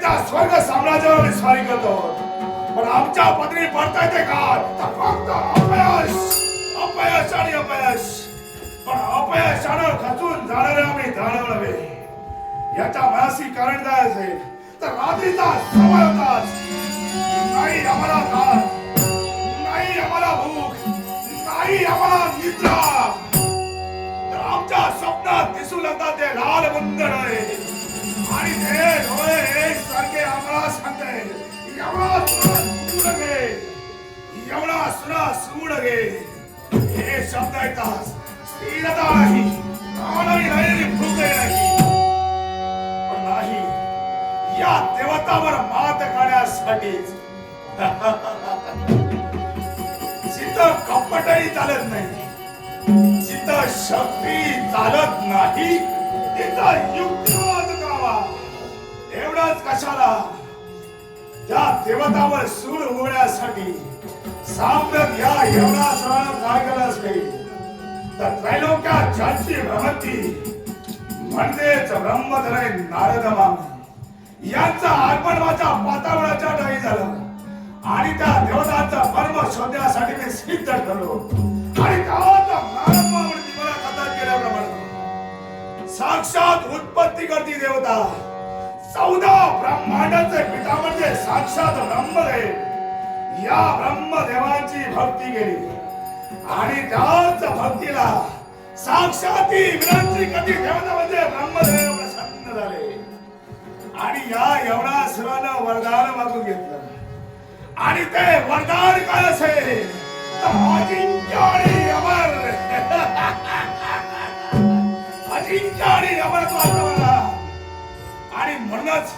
त्या स्वर्ग साम्राज्यावर स्वारी करतो, पण आमच्या पदरी पडता येते का? तर फक्त अपयश, अपयश आणि अपयश. पण अपयशानं खचून जाणारे आम्ही धाडव नव्हे. याच्या मनाशी कारण काय असेल तर रात्रीचा समय होताच. नाही आम्हाला ताण, नाही आम्हाला भूक, नाही आम्हाला निद्रा. तर आमच्या स्वप्नात दिसू लागतात ते लाल बुंद डोळे, आणि ते डोळे एकसारखे आम्हाला सांगते एवढा सूड गे, एवढा सूड गे. हे शब्द ऐकताच स्थिरता नाही, नाही भूक नाही. पण नाही, या देवतावर मात करण्यासाठीच जिथं कपटही चालत नाही, जिथं शक्ती चालत नाही, तिथं युक्तिवाद करावा. एवढंच कशाला, त्या देवतावर सूड उघडण्यासाठी साम्राज्य या एवढा सराव काय केला असेल तर त्रैलोक्यात ज्यांची भ्रमंती म्हणजेच ब्रह्मधरे नारद मामी यांचा आगमन माझ्या पाताळाच्या ठाई झालं, आणि त्या देवतांचा कर्म शोधण्यासाठी मी सिद्ध ठरलो. आणि गावाचा नारद मामीने मला कथा केल्याप्रमाणे साक्षात उत्पत्ती करती देवता, 14 ब्रह्मांडाचे पिता म्हणजे साक्षात ब्रह्मदेव. या ब्रह्मदेवाची भक्ती केली, आणि त्याच भक्तीला साक्षात विनंती कधी देवता म्हणजे ब्रह्मदेव प्रसन्न झाले, आणि या एवढा सर्वांना वरदान मागून घेतलं. आणि ते वरदान काय असेल तर अजिंक्य आणि अमर, अजिंक्य आणि अमरत्वाचा मला. आणि म्हणूनच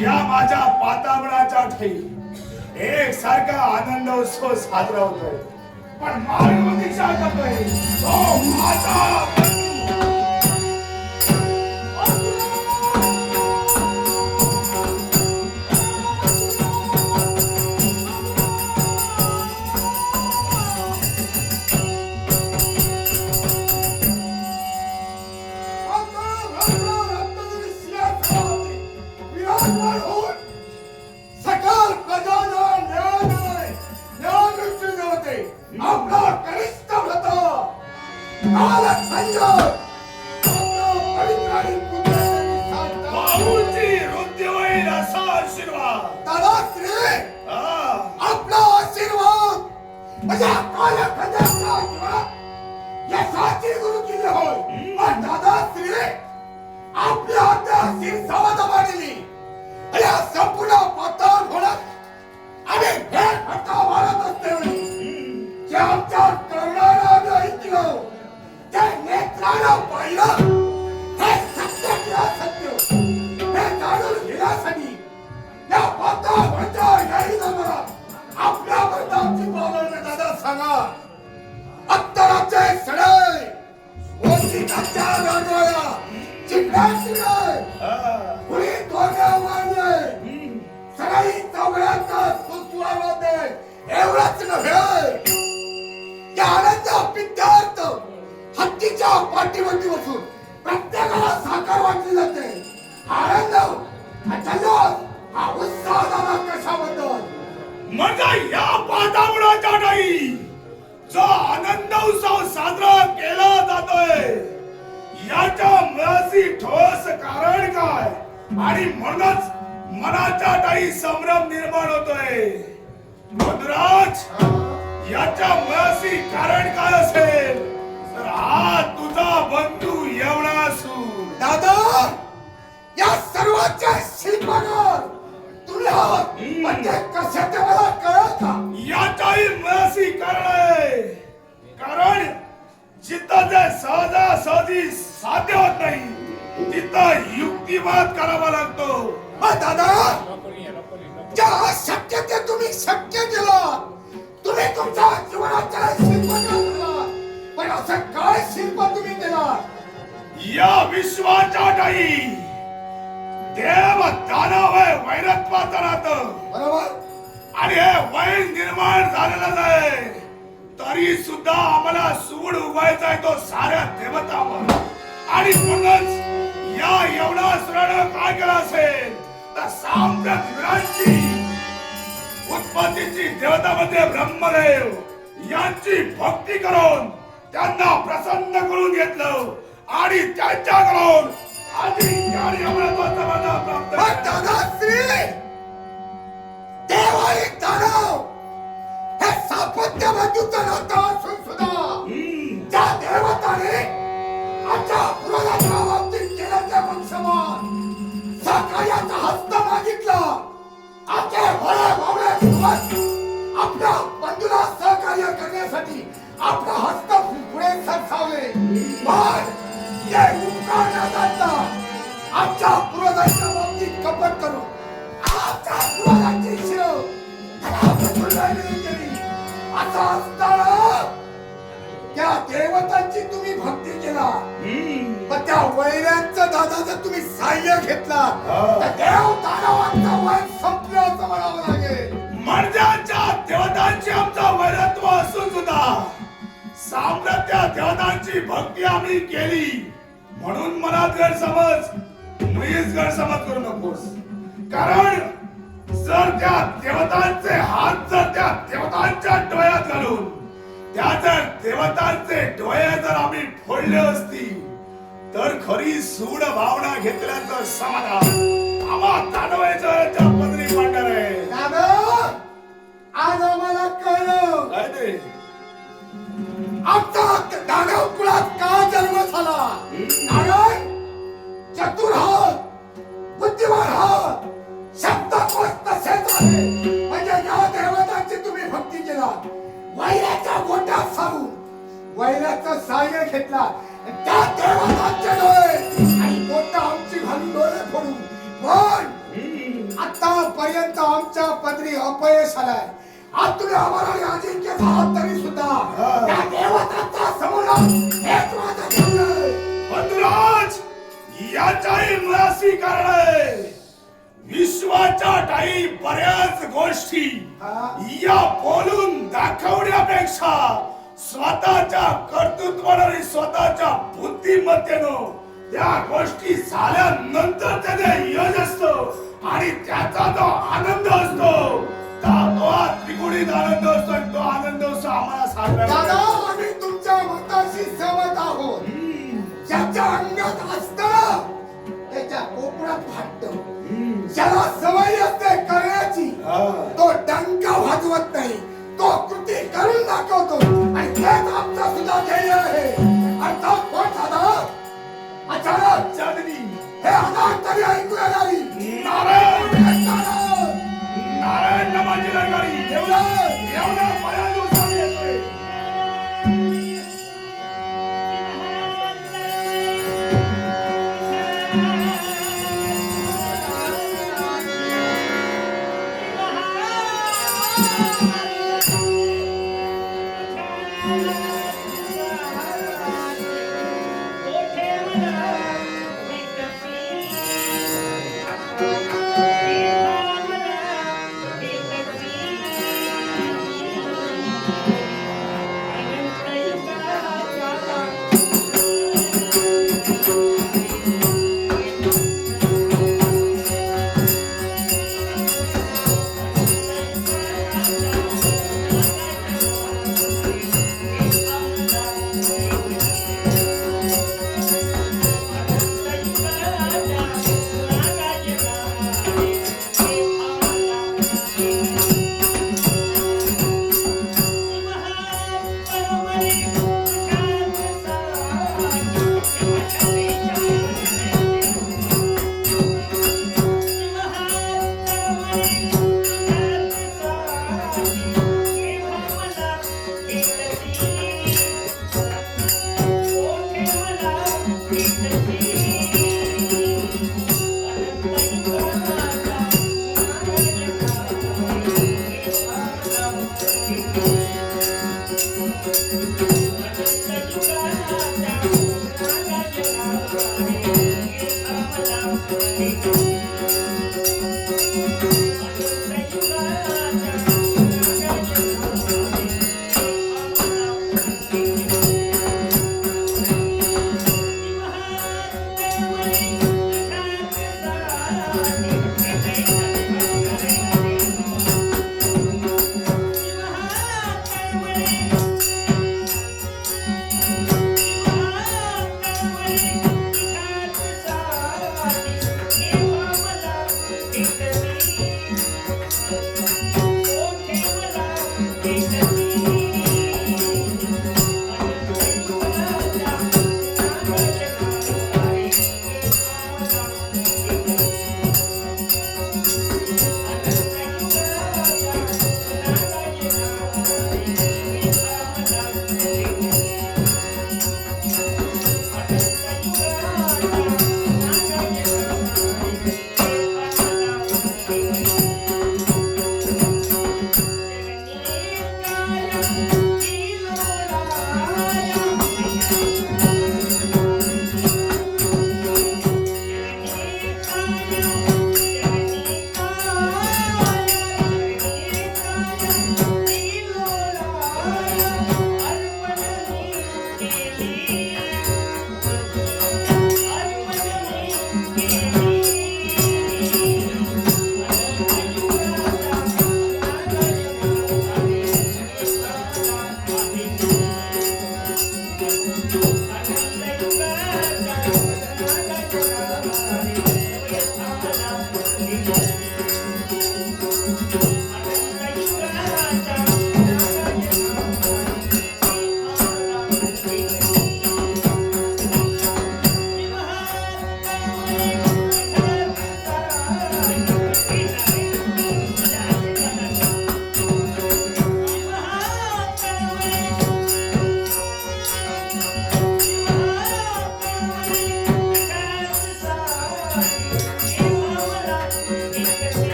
या माझ्या पाताळाच्या ठाई एक सारखा आनंद उत्सव साजरा होतोय. पण मार्गदीक्षा करतोय तो माझा पाठीवरती बसून प्रत्येकाला साखर वाटली जाते. आनंद हा उत्साह झाला कशाबद्दल म्हणजे या पाताळाच्या ठाई जो आनंद उत्सव साजरा केला जातोय याच्या मुळाशी ठोस कारण काय, आणि म्हणूनच मनाच्या ठाई संभ्रम निर्माण होतोय. मधुराज, याच्या मुळाशी कारण काय असेल तर हा तुझा बंधू एवढा असू. दादा, या सर्वांच्या शिल्पकार तुम्ही आहात म्हणजे कशाचे मला कळत का? याच्याही मुळाशी कारण आहे. कारण जिथं जे सहजासहजी साध्य होत नाही तिथं युक्तिवाद करावा लागतो. दादा, ज्या अशक्य ते तुम्ही शक्य केलं. तुम्ही तुमच्या जीवनाच्या शिल्पकार केला, पण असं काय शिल्प तुम्ही केला? या विश्वाच्या ठाई देव दानव हे वैरत्वाचं राहतं, बरोबर. आणि हे वैर निर्माण झालेलं आहे. तरी सुद्धा आम्हाला सूड उगवायचा आहे तो साऱ्या देवतावर. आणि म्हणूनच या एवढा सुरानं काय केलं असेल फक्त साम्राज्य वीरांची उत्पत्तीची देवता म्हणजे ब्रह्मदेव यांची भक्ती करून त्यांना प्रसन्न करून घेतलं आणि त्यांच्याकडून अधिकारी अमरत्वाचा वादा प्राप्त पण दादाश्री देव आणि दानव हे सापत्य बंधूचं नातं असून सुद्धा त्या देवताने आमच्या पूर्वजांच्या बाबतीत केलं ते वंशमान सहकार्याचा हस्त मागितला आमचे भोळे भावळे सोबत आपल्या बंधूला सहकार्य करण्यासाठी आपला हस्त पुढे सरसावले पण ते उपकार न जाणता आमच्या पूर्वजांच्या बाबतीत कपट करून आमच्या पूर्वजांची शिव केली असं असताना त्या देवतांची तुम्ही भक्ती केला पण त्या वैऱ्यांचं दादाचं तुम्ही सहाय्य घेतला तर देव दानवांचं वय संपलं असं म्हणावं लागेल मर्जाच्या देवतांची आमचा वैरत्व असून सुद्धा साम्राज्य देवतांची भक्ती आम्ही केली म्हणून मनात गैरसमज मीच गैरसमज करू नकोस कारण जर त्या देवतांचे हात जर त्या देवतांच्या डोळ्यात घालून त्या जर देवतांचे डोळे जर आम्ही फोडले असतील तर खरी सूड भावना घेतल्याचं समाधान आम्हा दानवाच्या पदरी पडणार आहे दादा आज आम्हाला कळलं काय ते आमचा दानव कुळात का जन्म झाला कारण चतुर हा बुद्धिमान हा शब्दकोश तसेच आहे म्हणजे या देवतांची तुम्ही भक्ती केला वैराच्या गोट्यात सांगून वैराचं सहाय्य घेतला त्या देवतांचे डोळे आणि गोटा आमची घालून डोळे फोडून पण आतापर्यंत आमच्या पदरी अपयश आलाय आज तुम्ही आम्हाला अजिंक्य आहात तरी सुद्धा त्या देवतांचा समोर हेच माझं ठरलंय बंधुराज याच्याही मुळाशी कारण आहे विश्वाच्या ठाई बऱ्याच गोष्टी या बोलून दाखवण्यापेक्षा स्वतःच्या कर्तृत्वानं आणि स्वतःच्या बुद्धिमत्तेनं त्या गोष्टी झाल्यानंतर त्याचे यश असतं आणि त्याचा जो आनंद असतो तो त्रिगुणित आनंद असतो आणि तो आनंद असतो आम्हाला दादा साजरा आम्ही तुमच्या मताशी सहमत आहोत ज्याच्या अंगात असतं त्याच्या कोपरात फाटतं ज्याला सवय असते करण्याची तो डंका वाजवत नाही तो कृती करून दाखवतो आणि तेच आमचा सुद्धा ध्येय आहे अर्थात कोण दादा अचानक चांदणी हे अनाथ तरी ऐकू येणारी नारायण नारायण नारायण नामाची लंगारी एवढा बऱ्याच दिवसांनी येतोय Ah!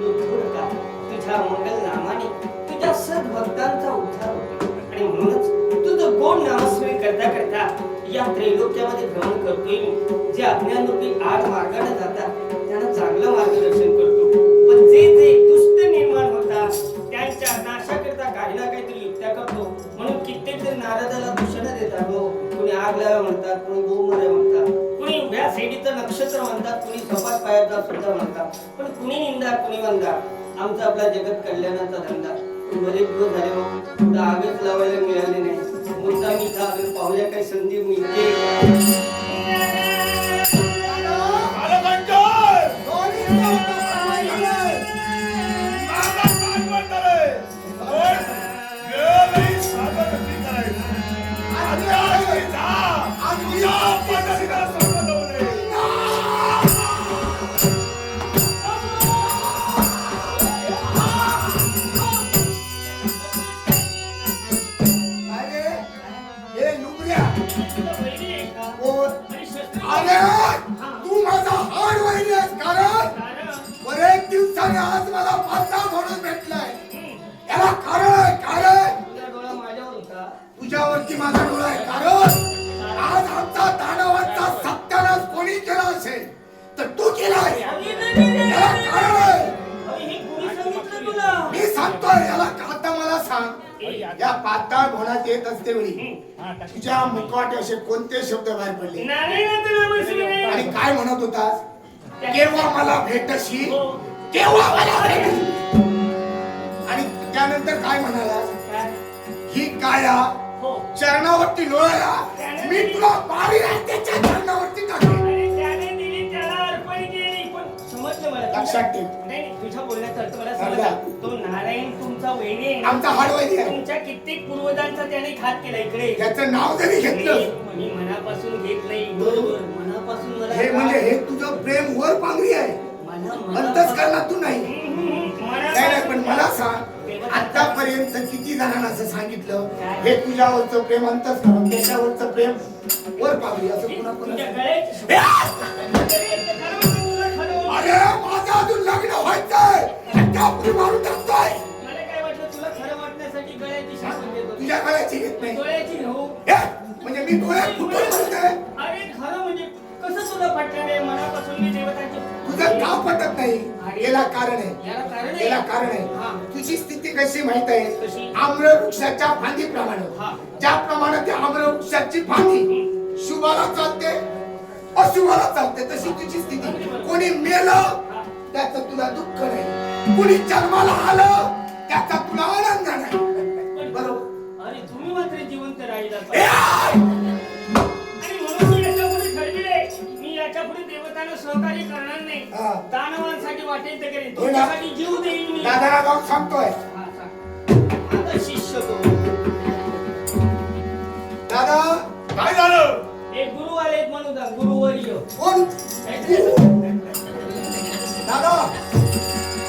तुझ्या मंगल नामाने तुझ्या सद्भक्तांचा उद्धार होतो आणि म्हणूनच तुझं गोड नामस्मरण करता करता या त्रैलोक्यामध्ये भ्रमण करतोय मी. जे अज्ञानरूपी आड मार्गाने जातात त्यांना चांगलं मार्गदर्शन करतो, पण जे जे दुष्ट निर्माण होतात त्यांच्या नाशाकरता काही ना काहीतरी युक्त्या करतो. म्हणून कित्येक जण नारदाला दूषण देतात. कुणी आग लावा म्हणतात, कुणी बोंब मारा म्हणतात, कुणी उभ्या सेडीचं नक्षत्र म्हणतात, कुणी सपाट पायाचा सुद्धा म्हणतात, पण कुणी निंदा कुणी वंदा. आमचा आपला जगत कल्याणाचा धंदा. बरेच दिवस झाले मग कुठं आगच लावायला मिळाले नाही. मुद्दा मी इथं पाहुल्या काही संधी मिळते. आज मला पाचा म्हणून भेटलाय. याला कारण आहे, कारण तुझा डोळा माझ्यावर होता, तुझ्यावरती माझा डोळा आहे. कारण आज आमचा दानवांचा सत्यानाश कोणी केला असेल तर तू केलाय. याला कारण आहे. मी सांगतोय याला. आता मला सांग, या पाताळ भोवनात येत असते वेळी तुझ्या मुखात असे कोणते शब्द बाहेर पडले आणि काय म्हणत होतास? केव्हा मला भेटशील, केव्हा मला भेटशील. आणि त्यानंतर काय म्हणालास? ही काया चरणावरती लोळाया, मी तुला बारी त्याच्या चरणावरती टाकले. लक्षात ठेव. तुझ्या बोलण्याचा अर्थ मला समजला. तो नारायण तुमचा वैरी आहे, आमचा हाडवैरी आहे. तुमच्या कित्येक पूर्वजांचा त्याने घात केला. इकडे त्याचं नाव जरी घेतलं, मी मनापासून घेत नाही. बरोबर, मनापासून मला हे म्हणजे हे तुझं प्रेम वर पांगरी आहे, अंतस्करणातून नाही. नाही, पण मला सांग, आतापर्यंत किती जणांना असं सांगितलं हे तुझ्यावरचं प्रेम अंतस्करण, त्याच्यावरचं प्रेम वर पांगरी, असं पुन्हा अरे माझं अजून लग्न व्हायचंय, त्यापूर्वी मारून टाकतोय. मला काय वाटलं, तुला खरं वाटण्यासाठी गळ्याची शासन देतो. तुझ्या गळ्याची घेत नाही डोळ्याची घेऊ हे, म्हणजे मी डोळे फुटून बोलते अरे खरं म्हणजे कसं तुला पटलं नाही मनापासून मी देवताची तुझं का पटत नाही याला कारण आहे याला कारण आहे याला कारण आहे हा. तुझी स्थिती कशी माहित आहे कशी? आम्रवृक्षाच्या फांदीप्रमाणे हा. ज्याप्रमाणे ते आम्रवृक्षाची फांदी शुभाला चालते अशुभाला चालते तशी तुझी स्थिती कोणी मेलं त्याचं तुला दुःख नाही कोणी जन्माला आलं त्याचा तुला आनंद नाही बरोबर अरे तुम्ही मात्र जिवंत राहिला ए, आय! आणि म्हणून मी याच्यापुढे ठरविले मी याच्यापुढे देवतांना सहकार्य करणार नाही हा. दानवांसाठी वाटेल ते करेन हे ना. तुमच्यासाठी जीव देईन मी दादाला जाऊन सांगतोय हा, सांग. आता शिष्य तो दादा काय झालं एक गुरु आलेत म्हणून जा गुरुवर्य कोण दादा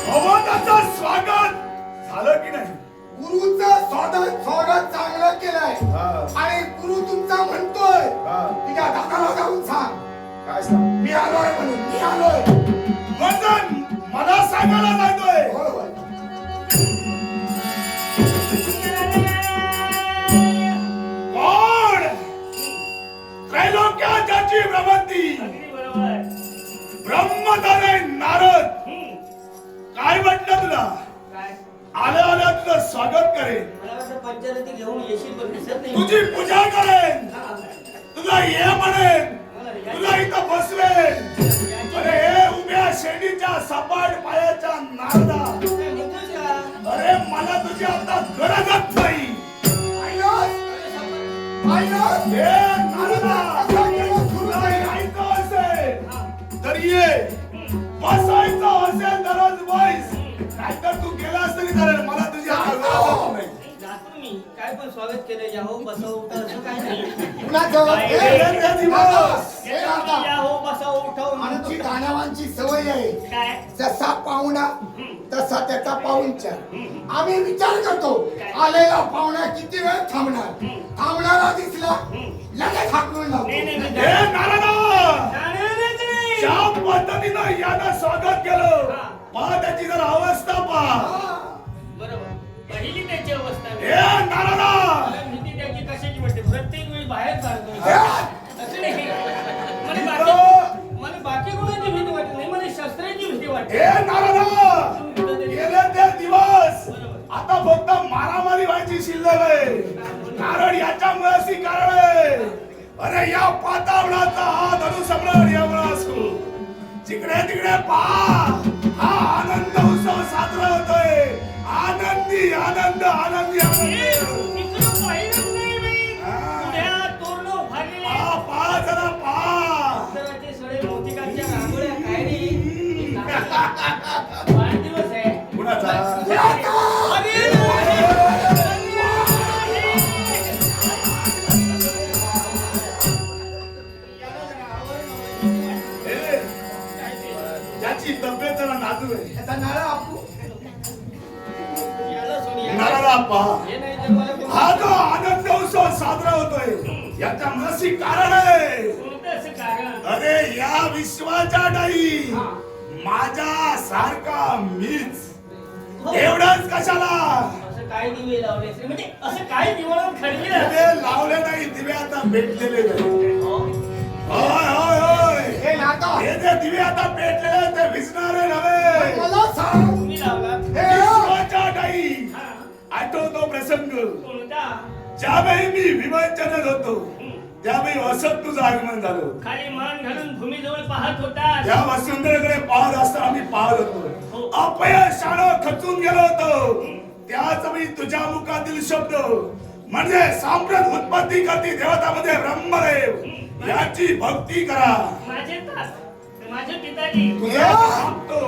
भगवंताचं स्वागत झालं की नाही गुरुचं स्वागत चांगलं केलंय हा. आणि गुरु तुमचा म्हणतोय हा. तुझ्या दादाला जाऊन सांग काय सांग मी आलोय म्हणून मी आलोय वंदन मला सांगायला जातोय होय होय कोण त्रैलोक्याची भ्रमंती अगदी बरोबर ब्रह्मधारे नारद काय म्हटलं तुला काय आलं आलं तुझं स्वागत करेन मला वाटतं पंचायती घेऊन येशील पण दिसत नाही तुझी पूजा करेन तुला ये म्हणेन मला या- तुला इथं बसवेन याची- अरे हे उभ्या शेंडीच्या सपाट पायाच्या नारदा काय म्हणतोस का? अरे मला तुझी आता गरजच नाही ऐकस ऐकस हे नारदा तुला यायचं असेल तर ये बसायचं असेल तरच बस नाहीतर तू गेलास तरी चालेल मला तुझी आता गरजच नाही जातो मी काय पण स्वागत केलं याहो बसव उठव असं काय नाही कुणाचं काय ए, रे? ए, दिवस. हे दादा, याहो बसव उठव म्हणतो. आमची दानवांची सवय आहे काय जसा पाहुणा तसा त्याचा पाहुणचार आम्ही विचार करतो आलेला पाहुणा किती वेळ थांबणारा दिसला लगेच हाकलून नाही नाही लावतो मी हे नारदा जाणारच नाही. ज्या पद्धतीनं यानं स्वागत केलं हा. पहा त्याची जर अवस्था पहा बरोबर पहिली त्याची अवस्था हे नारदा मला भीती त्याची कशाची वाटते प्रत्येक वेळी बाहेर काढतो हे, असं नाही मला बाकी कोणाची भीती वाटत नाही मला शस्त्राची भीती वाटते हे नारदा गेले ते दिवस बरोबर. आता फक्त मारामारी व्हायची शिल्लक आहे कारण याच्यामुळे कारण आहे अरे या पाताळाचा हा धनुसम्राट यमराजू जिकडे तिकडे पहा हा आनंद उत्सव साजरा होतोय आनंदी आनंद आनंदी आनंद इकडं पाहिलंच नाही मी. हा. उद्या तोरणं उभारलेली. पहा जरा पहा अक्षराचे सडे मोतिकाच्या रांगोळ्या काय रे? वाढदिवस आहे. कुणाचा? अरे! हे, ज्याची तब्येत जरा नाजूक आहे त्याचा नारळ आपू याला सोड, याला. नारळा पहा हे नाही तर मला कोण- हा जो आनंद उत्सव साजरा होतोय याच्या मनसी कारण आहे कोणतं असं कारण? अरे या विश्वाच्या डाई हा. माझ्या सारखा मीच हो. एवढंच कशाला असं काय दिवे लावले असेल? म्हणजे असं काय दिवाळून खडले दिवे लावले नाही दिवे आता पेटलेले नाही. होय होय होय हे नाता हे जे दिवे आता पेटलेले ते विझणारे नव्हे मला सांग तुम्ही लावला हे विश्वाच्या डाई हा. आठवतो प्रसंग कोणता? ज्यावेळी मी विमोचनात होतो त्यावेळी वसंत तुझं आगमन झालं खाली मान घालून भूमीजवळ पाहत होता. त्या वसुंधरेकडे पाहत असताना आम्ही पाहत होतो अपयशानं खचून गेलो होतो त्याच वेळी तुझ्या मुखातील शब्द म्हणजे सांप्रत उत्पत्ती करती देवतामध्ये ब्रह्मदेव याची भक्ती करा माझे तास माझे पिताजी तुझा सांगतो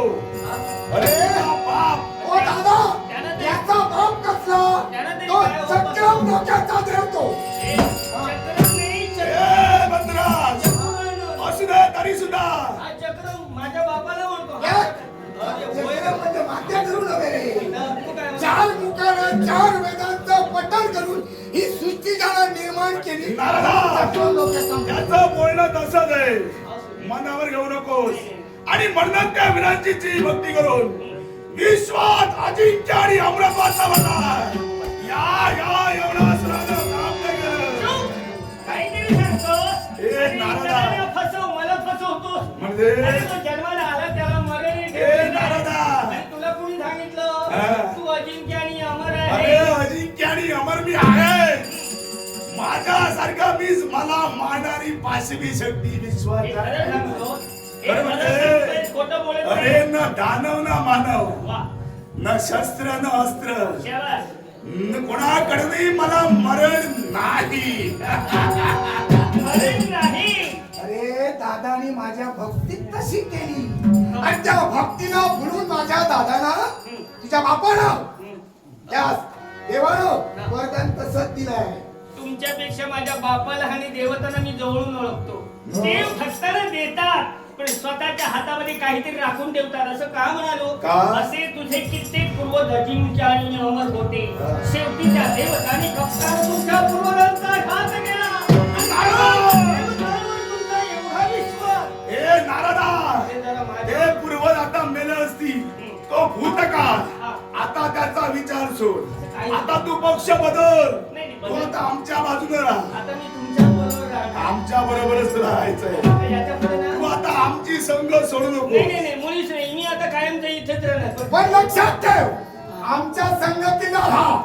अरे हा बाप ओ दादा त्यानं ते- याचा बाप कसला त्यानं ते तो काय होतं? चक्रम डोक्याचा देवतो हे चक्रम नाही, चक्रम. ए बंदराज चक्रम. असू दे तरी सुद्धा हा चक्रम माझ्या बापाला ओळखतो. या. अरे, होय रे. चक्रम म्हणजे मात्या धरून नव्हे रे तू काय म्हणतो? चार मुखानं चार वेदांचं पठण करून ही सृष्टी ज्याला निर्माण केली नारदा. चक्रम डोक्याचा त्याचं बोलणं तसंच आहे मनावर घेऊ नकोस आणि म्हणून त्या विरांजीची भक्ती करून विश्वात अजिंक्य आणि अमरपाचा बनला या एवढा मध्ये अरे तो जन्माला आला त्याला मरण ए नारदा, आणि तुला कोणी सांगितलं हा. तू अजिंक्य आणि अमर अरे आहे? अजिंक्य आणि अमर मी आहे. माझ्यासारखा मीच मला मारणारी पाशवी शक्ती हे विश्वाचा खरं सांगतो. हे खरं खरं म्हणजे? सांगतोय, खोटं बोलत अरे नाही. न दानव न मानव, वा, न शस्त्र न अस्त्र, शाबास. कोणाकडे मला मरण नाही. मरण नाही. अरे दादानी माझ्या भक्तीत तशी केली आणि त्या भक्तीनं बुडून माझ्या दादाला तिच्या बापानं त्या देवानं वरदान तसंच दिलंय. तुमच्यापेक्षा माझ्या बापाला आणि देवतांना मी जवळून ओळखतो. देव भक्तांना देतात पण स्वतःच्या हातामध्ये काहीतरी राखून ठेवतात. असं का म्हणालो? का? असे तुझे कित्येक पूर्वज अजिंक्य आणि अमर होते. शेवटी त्या देवतांनी भक्तांना तुमच्या पूर्वजांचा घात केला. देवतांवर तुमचा एवढा विश्वास. ए नारदा, हे जरा ते माझ्या- पूर्वज आता मेले असतील. तो भूतकाळ. आता त्याचा विचार सोड. आता तू पक्ष बदल. नाही, तू बदल. आता आमच्या बाजूने राहा. आता मी तुमच्या बरोबर राहणार. आमच्या बरोबरच राहायचंय. याच्यापुढे ना- तू आता आमची संग सोडू नको. नाही, मुळीच नाही. मी आता कायमचं इथेच राहणार. पण लक्षात ठेव, आमच्या संगतीला राहा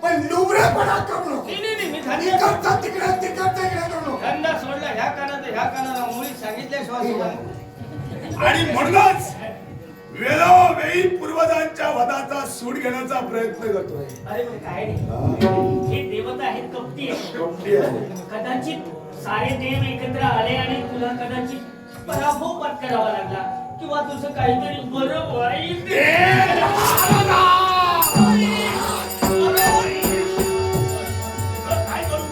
पण लुबरेपणा करू नको. नाही, मी धंदा इकडचं तिकडे तिकडचं इकडे करू नको. धंदा सोडला ह्या कानाला मुळीच सांगितल्याशिवाय सोडा. आणि म्हणूनच वेळोवेळी पूर्वजांच्या वधाचा सूड घेण्याचा प्रयत्न करतोय. अरे पण काय नाही, हे देवता आहेत, कपटी आहेत. कपटी आहे. कदाचित सारे देव एकत्र आले आणि तुला कदाचित पराभव पत्करावा लागला किंवा तुझं काहीतरी बरं वाईट काय करू?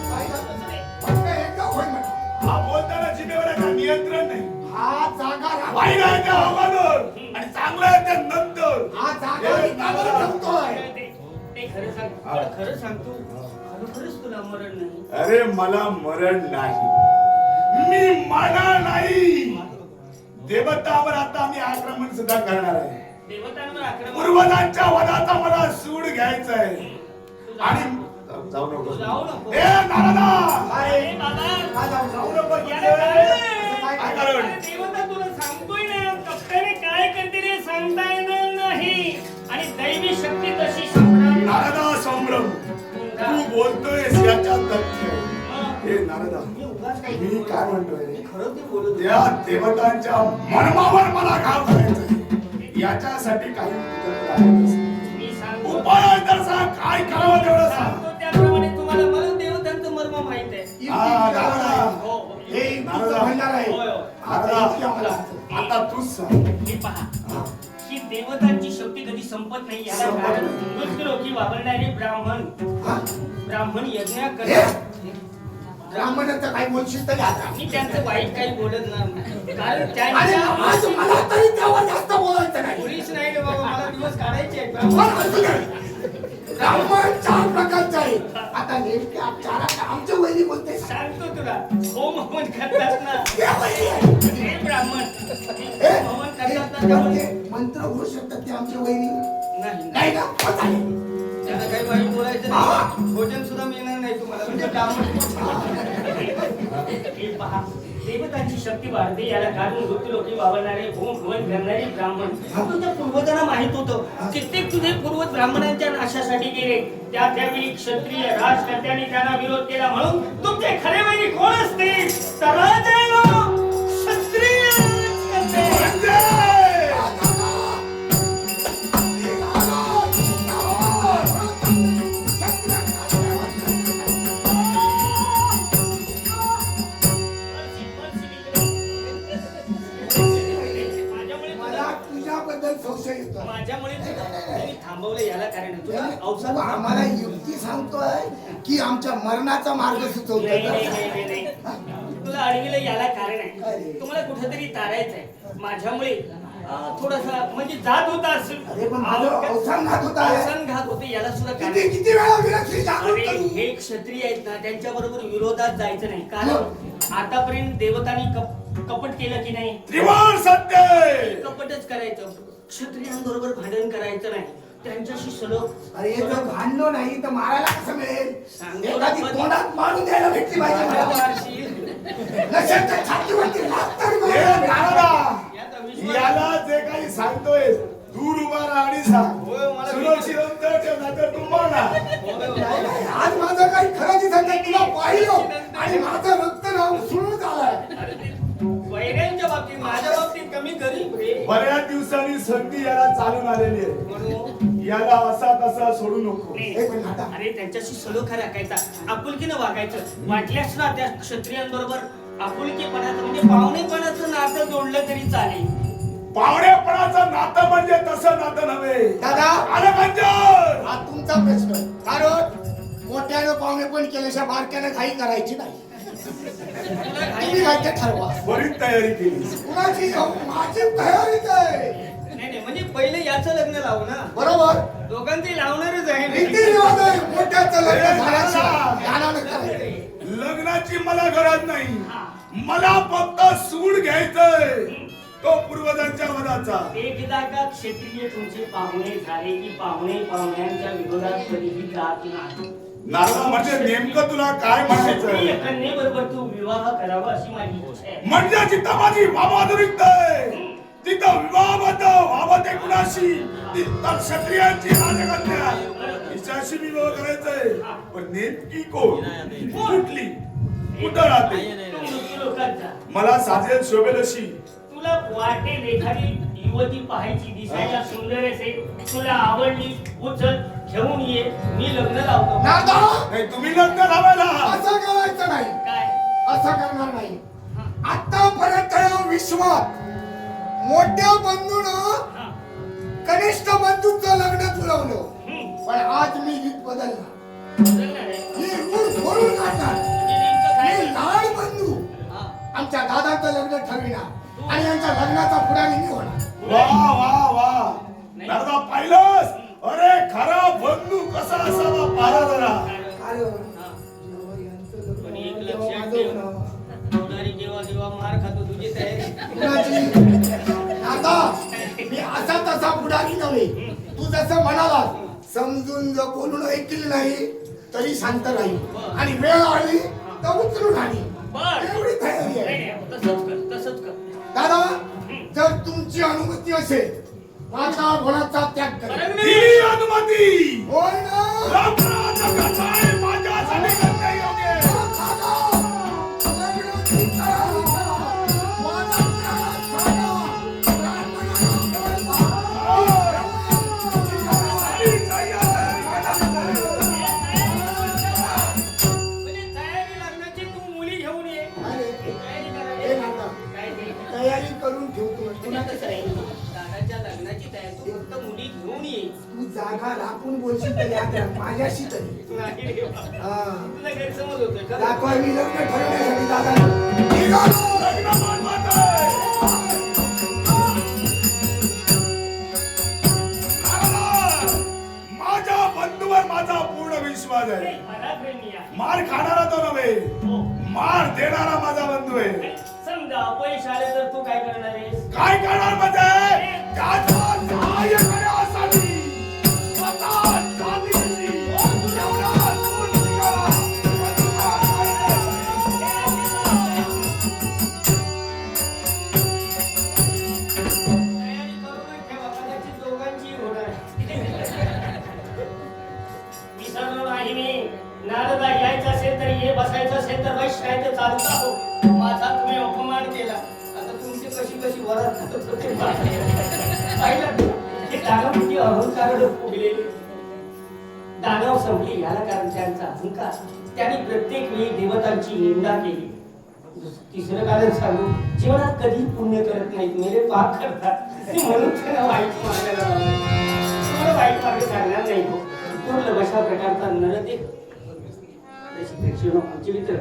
फक्त एकदा होय म्हणा. हा बोलताना जिभेवर आहे का नियंत्रण नाही. हा जागा राहा. वाईट आहे त्या अगोदर आणि चांगलं आहे त्या नंतर. हा जागा रिकामी ठेवतोय. ते खरं सांग, पण खरं सांगतो खरोखरच तुला मरण नाही. अरे मला मरण नाही, मी मरणार नाही. देवतावर आता मी आक्रमण सुद्धा करणार आहे. देवतांवर आक्रमण पूर्वजांच्या वधाचा मला सूड घ्यायचा आहे. तू आणि जाऊ- जाऊ तू नको. जाऊ नको. ए नारदा, अरे बाबा, हा जाऊ जाऊ जाऊ. नको. याला काय काय आहे? कारण? अरे देवता तुला सांगतोय ना, कप्ताने काय करते रे सांगता येणार नाही. आणि दैवी शक्ती तशी संभ्रम. नारदा संभ्रम, तू बोलतोयस याच्यात तथ्य आहे. हे नारदा, मी काय म्हणतोय रे? खरं ते बोलत त्या देवतांच्या मर्मावर मला घाव घालायचा याच्यासाठी काही तुझ्याकडे आहेच. मी सांगतो उपाय आहे तर सांग, काय करावं तेवढं सांग. सांगतो त्याप्रमाणे तुम्हाला मला देवतांचं मर्म माहित आहे. हा, नारदा. हो, हो. हे तुझं म्हणणार आहे. होय, होय. नारदा, इतकी आम्हाला. आता तूच सांग. हे पहा, ही देवतांची शक्ती कधी संपत नाही. याला संपत कारण नाही. मृत्यूलोकी वापरणारे ब्राह्मण हा? यज्ञ हे? करतात. ब्राह्मणाचं काही बोलशील तरी आता. मी त्यांचं वाईट काही बोलत नाही. कारण आणि त्यांच्या मला तरी त्यावर जास्त बोलायचं नाही. मुलीच नाही रे बाबा, मला दिवस काढायचे आहेत. पण ब्राह्मण असू दे. ब्राह्मण चार प्रकारचे आहे. आता नेमके आमच्या वैरी बोलते सांगतो तुला, होम हवन करतात ना हे ब्राह्मण, होम हवन करतात ना त्यामुळे मंत्र होऊ शकतात ते आमच्या वैरी नाही नाही ना हो, चालेल. त्यांना काही वाईट बोलायचं नाही. भोजन सुद्धा मिळणार नाही तुम्हाला. म्हणजे ब्राह्मण हे पहा, देवतांची शक्ती वाढते. याला कारण मृत्यूलोकी वावरणारे होम हवन करणारे ब्राह्मण. तुझ्या पूर्वजांना माहित होतं, कित्येक तुझे पूर्वज ब्राह्मणांच्या नाशासाठी गेले. त्यावेळी क्षत्रिय राजकर्त्यांनी त्यांना विरोध केला. म्हणून तुमचे खरे वैरी कोण असतील? तर राजानो, क्षत्रिय राजकर्ते. मला तुझ्याबद्दल संशय येतो. माझ्यामुळे तुम्ही थांबवलं याला कारण आहे. तुला तू अवसाद आम्हाला युक्ती सांगतोय की आमच्या मरणाचा मार्ग नाही, सुचवतोय. नाही. तुला अडविलं याला कारण काय आहे. रे? तुम्हाला कुठेतरी तारायचंय. माझ्यामुळे थोडासा म्हणजे जात होता असेल. अरे पण माझं अवसानघात होत आहे. अवसानघात होते याला सुद्धा कारण किती आहे. किती वेळा विलक्षी जागृत अरे करू. हे क्षत्रिय आहेत ना, त्यांच्या बरोबर विरोधात जायचं नाही. कारण आतापर्यंत देवतांनी कपट केलं की नाही? त्रिवार सत्य. कपटच करायचं. क्षत्रियांबरोबर भांडण करायचं नाही. त्यांच्याशी सलग अरे जर भांडलो नाही तर मारायला कसं मिळेल? सांगतो एखादी ना, पण- तोंडात मारून द्यायला भेटली पाहिजे मला. मारशील. नसेल तर छातीवरती लाथ तरी हे मारायला भेटली. नारदा, आलेली आहे म्हणून याला असा तसा सोडू नको. एक मिनिट आता. अरे त्यांच्याशी सलोखा राखायचा, आपुलकीनं वागायचं. वाटल्यास ना त्या क्षत्रियांबरोबर आपुलकीपणाचं म्हणजे पाहुणेपणाचं नातं जोडलं तरी चालेल. पाहुणेपणाचं नातं म्हणजे तसं नातं नव्हे. दादा आलं कंजर. हा तुमचा प्रश्न आहे. कारण मोठ्यानं पाहुणे पण केल्याशिवाय बारक्यानं घाई करायची नाही. तुम्ही काय ते ठरवा. बरीच तयारी केली. कुणाची माझी तयारीच आहे. नाही म्हणजे पहिले याचं लग्न लावू ना. बरोबर दोघांचे लावणारच आहे. रीतिरिवाज आहे. मोठ्याचं लग्न झाल्याशिवाय ध्यानानं करायचं. लग्नाची मला गरज नाही. मला फक्त सूड घ्यायचंय तो पूर्वजांच्या वदाचा. एकदा का क्षत्रिय तुमचे पाहुणे झाले की पाहुणे पाहुण्यांच्या विरोधात कधीही जात नाही. नारदा म्हणजे नेमकं तुला काय म्हणायचंय? कन्येबरोबर तू विवाह करावा अशी माझी इच्छा आहे. म्हणजे जिथं माझी वामाधुरिक्त आहे तिथं विवाहबद्ध व्हावं ते कुणाशी? तिथं क्षत्रियांची राजकन्या तिच्याशी विवाह करायचंय. पण नेमकी कोण? कुठली? कुठं राहते? तू मृत्यू लोकांचा. मला साजेल शोभेल अशी. तुला वाटेल एखादी युवती पाहायची, दिसायला सुंदर असेल, तुला आवडली, उचल घेऊन ये, मी लग्न लावतो. नारदा नाही तुम्ही लग्न लावायला. असं करायचं नाही. काय असं करणार नाही. आतापर्यंत या विश्वात मोठ्या बंधून हा. कनिष्ठ बंधूचं लग्न जुळवलं. हम्म. पण आज मी रीत बदलणार. बदलणार आहे. ही रूढ फोडून काढणार. म्हणजे नेमकं काय? मी लहान बंधू हा. आमच्या दादाचं लग्न ठरविणार आणि यांच्या लग्नाचा पुढारी मी होणार. वा वा वा. नारदा पाहिलंस? अरे खरा बंधू कसा असावा पाहा जरा. पण एक लक्षात ठेव, होणारी जेव्हा जेव्हा मार खातो तुझी तयारी. आता मी असा तसा पुढारी नव्हे. तू जसं म्हणाला समजून जर बोलून ऐकली नाही तरी शांत राहील आणि वेळ आली तर उचलून आली. बर. एवढी तयारी आहे. नाही, तसंच कर, तसंच कर. दादा जर तुमची अनुमती असेल माझा गुणाचा त्याग करेल. बरं नाही? दिली अनुमती. होय ना? लग्नाचा कसाय माझ्यासाठी करता योग्य. दादा, लग्नाची तयारी करा. माझा प्राण सांगा. ब्राह्मणाला बोलवा. म्हणजे तयारी लग्नाची तू मुली घेऊन ये. अरे, तयारी हे करायची. नाता, काय ते? तयारी करून ठेवतो. पुन्हा कसं आहे? दादाच्या लग्नाची तयारी तू फक्त मुली घेऊन ये. तू जागा राखून बोलशील तरी आता माझ्याशी तरी. नाही रे बाबा. हा. तुला गैरसमज होतोय का? दाखवा मी लग्न ठरवण्यासाठी दादा निघालो. लग्न महत्वाचं आहे. नारदा, माझ्या बंधूवर माझा पूर्ण विश्वास आहे. मला प्रेमी आहे. मार खाणारा तो नव्हे, हो. मार देणारा माझा बंधू आहे. समजा अपयश आले तर तू काय करणार आहेस? काय करणार म्हणजे त्याचा सहाय्य करण्यासाठी स्वतः जातीची एवढा सूर निघाला. तयारी करूनच ठेवा, कदाचित दोघांचीही होणार आहे. विसरलो नाही मी. नारदा यायचं असेल तर ये, बसायचं असेल तर बस, काय तर चालता हो. माझा तुम्ही अपमान केला. आता तुमची कशी कशी वरात खात होते पाहिलं? हे दानव किती अहंकार फुगले. दानव संपले याला कारण त्यांचा अहंकार. त्यांनी प्रत्येक वेळी देवतांची निंदा केली. तिसरं कारण सांगू, जीवनात कधी पुण्य करत नाहीत, मेरे पाप करतात. म्हणून त्यांना वाईट मार्गाला लावलं. तुम्हाला वाईट मार्ग सांगणार नाही हो. दुर्लभ अशा प्रकारचा नरदेव आमचे मित्र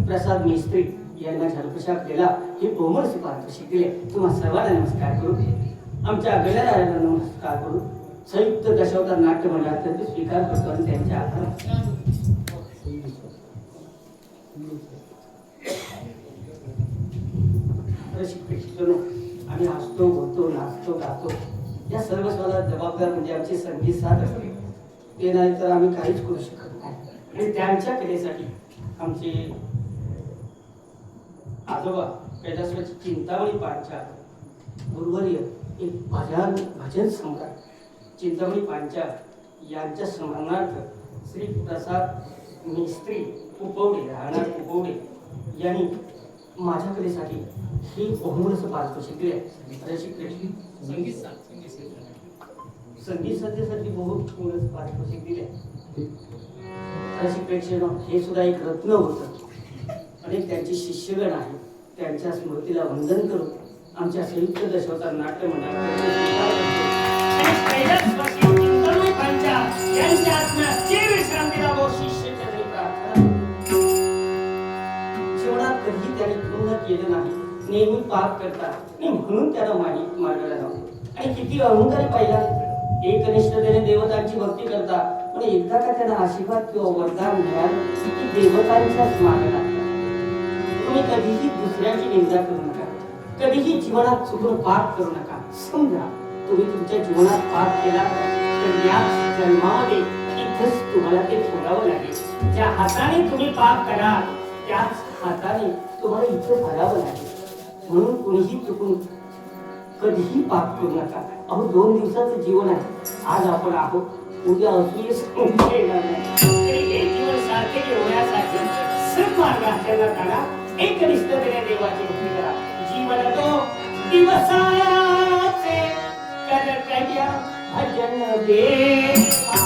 प्रसाद मिस्त्री यांना झरपशाप केला हे कोमल पारितोषिक दिले. तुम्हा सर्वांना नमस्कार करून आमच्या गणरायाला नमस्कार करून संयुक्त दशावतार नाट्य मंडळातर्फे स्वीकार करतो आणि त्यांचे आभार. आम्ही हसतो, बोलतो, नाचतो, गातो या सर्व स्वतः जबाबदार म्हणजे आमचे संगीत साथ असते. ते नाही तर आम्ही काहीच करू शकत नाही. आणि त्यांच्या कलेसाठी आमचे आजोबा कैलासवासी चिंतामणी पांचाळ गुरुवर्य एक भजन सम्राट चिंतामणी पांचाळ यांच्या स्मरणार्थ श्री प्रसाद मिस्त्री उपवडे राहणार उपवडे यांनी माझ्या कलेसाठी ही बहुमूल्य पारितोषिक दिले. संगीत संगीत सध्यासाठी बहुत थोडंच पारितोषिक दिले. रसिकपेक्षेनं हे सुद्धा एक रत्न होतं. अनेक त्यांची शिष्यगण आहेत. त्यांच्या स्मृतीला वंदन करून आमच्या संयुक्त दशावतार नाट्य मंडळाकडे यांच्या आत्म्यात चिर विश्रांती लाभो शिष्य चरणी प्रार्थना. जीवनात कधी त्याने पूर्ण केलं नाही, नेहमी पाप करतात आणि म्हणून त्याला मारलेला जातो. आणि किती अहंकारी पाहिला, एकनिष्ठतेने देवतांची भक्ती करता, पण एकदा का त्यांना आशीर्वाद किंवा वरदान मिळालं की देवतांच्याच मागे लागतात. तुम्ही कधीही दुसऱ्याची निंदा करू नका, कधीही जीवनात चुकून पाप करू नका. समजा तुम्ही तुमच्या जीवनात पाप केला तर याच जन्मामध्ये इथंच तुम्हाला ते भोगावं लागेल. ज्या हाताने तुम्ही पाप कराल त्याच हाताने तुम्हाला इथं भरावं लागेल. म्हणून कुणीही चुकून कधीही पाप करू नका. अहो 2 दिवसाचं जीवन आहे. आज आपण आहोत, उद्या असू सांगता येणार नाही. हे जीवन सार्थकी होण्यासाठी सन्मार्ग आचरणात काढा. एकनिष्ठतेने देवाची भक्ती करा. जीवन तो दिवसाचे करकया भजन देवा.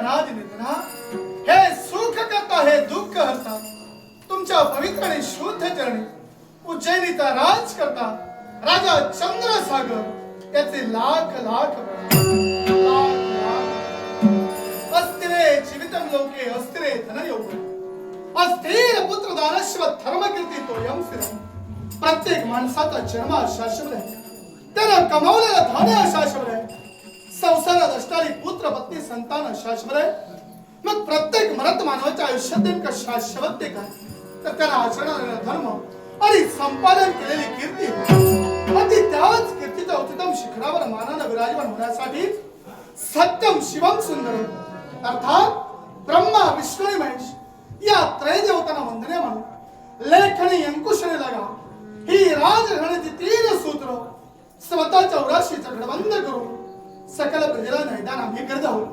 अनादि निधना, हे सुख करता हे दुःख हरता, तुमच्या पवित्र आणि शुद्ध चरणी उज्जैनीचा राज करता राजा चंद्रसागर त्याचे लाख लाख लाख लाख अस्थिरे जीवितम लोके अस्थिरे धनयोग अस्थिर पुत्र दानश्व धर्मकीर्ती तोयम स्थिरम. प्रत्येक माणसाचा जन्म शाश्वत आहे, त्यानं कमावलेलं धन शाश्वत आहे, संसारात असणारी पुत्र पत्नी संतान शाश्वत आहे. मग प्रत्येक मरत मानवाच्या आयुष्यात नेमकं शाश्वत ते काय, तर त्याला आचरणारा धर्म आणि संपादन केलेली कीर्ती. आणि त्याच कीर्तीच्या उच्चतम शिखरावर मानानं विराजमान होण्यासाठी सत्यम शिवम सुंदर अर्थात ब्रह्मा विष्णू आणि महेश या त्रयदेवतांना वंदने म्हणून लेखनी अंकुशने लगा ही राजघराण्याची 3 सूत्र स्वतः 84 घडबंद करून सकल प्रजेला मैदान आम्ही करत आहोत.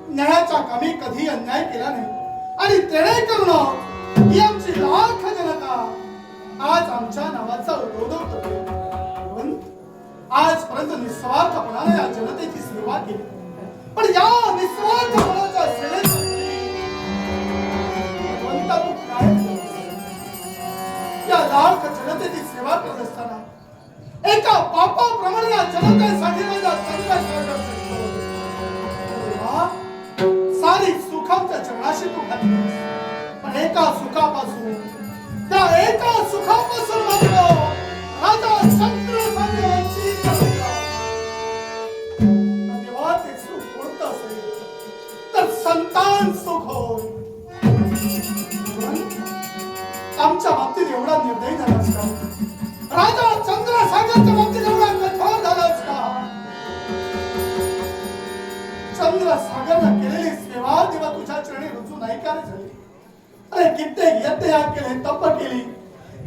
न्यायाचा कमी कधी अन्याय केला नाही आणि तेणे करून ही आमची लाख जनता आज आमच्या नावाचा उल्लेख करते. आजपर्यंत निस्वार्थपणाने या जनतेची सेवा केली, पण या निस्वार्थपणाच्या सेवेसाठी भगवंता तू काय केलंस? या लाख जनतेची सेवा करत असताना एका पापाप्रमाणे या जनतेसाठी माझा संघर्ष करतो. सारी सुखांच्या चरणाशी तू घातलीस, पण एका सुखापासून मात्र राजा चंद्रसागराची तेव्हा ते सुख कोणतं असेल तर संतान सुख होय. आमच्या बाबतीत एवढा निर्दयी झालास का? राजा चंद्रसागरच्या बाबतीत एवढा कठोर झालास का? चंद्रसागरनं केलेली सेवा तेव्हा तुझ्या चरणी रुजू नाही का रे झाली? अरे कित्येक यज्ञ केले, तप केली,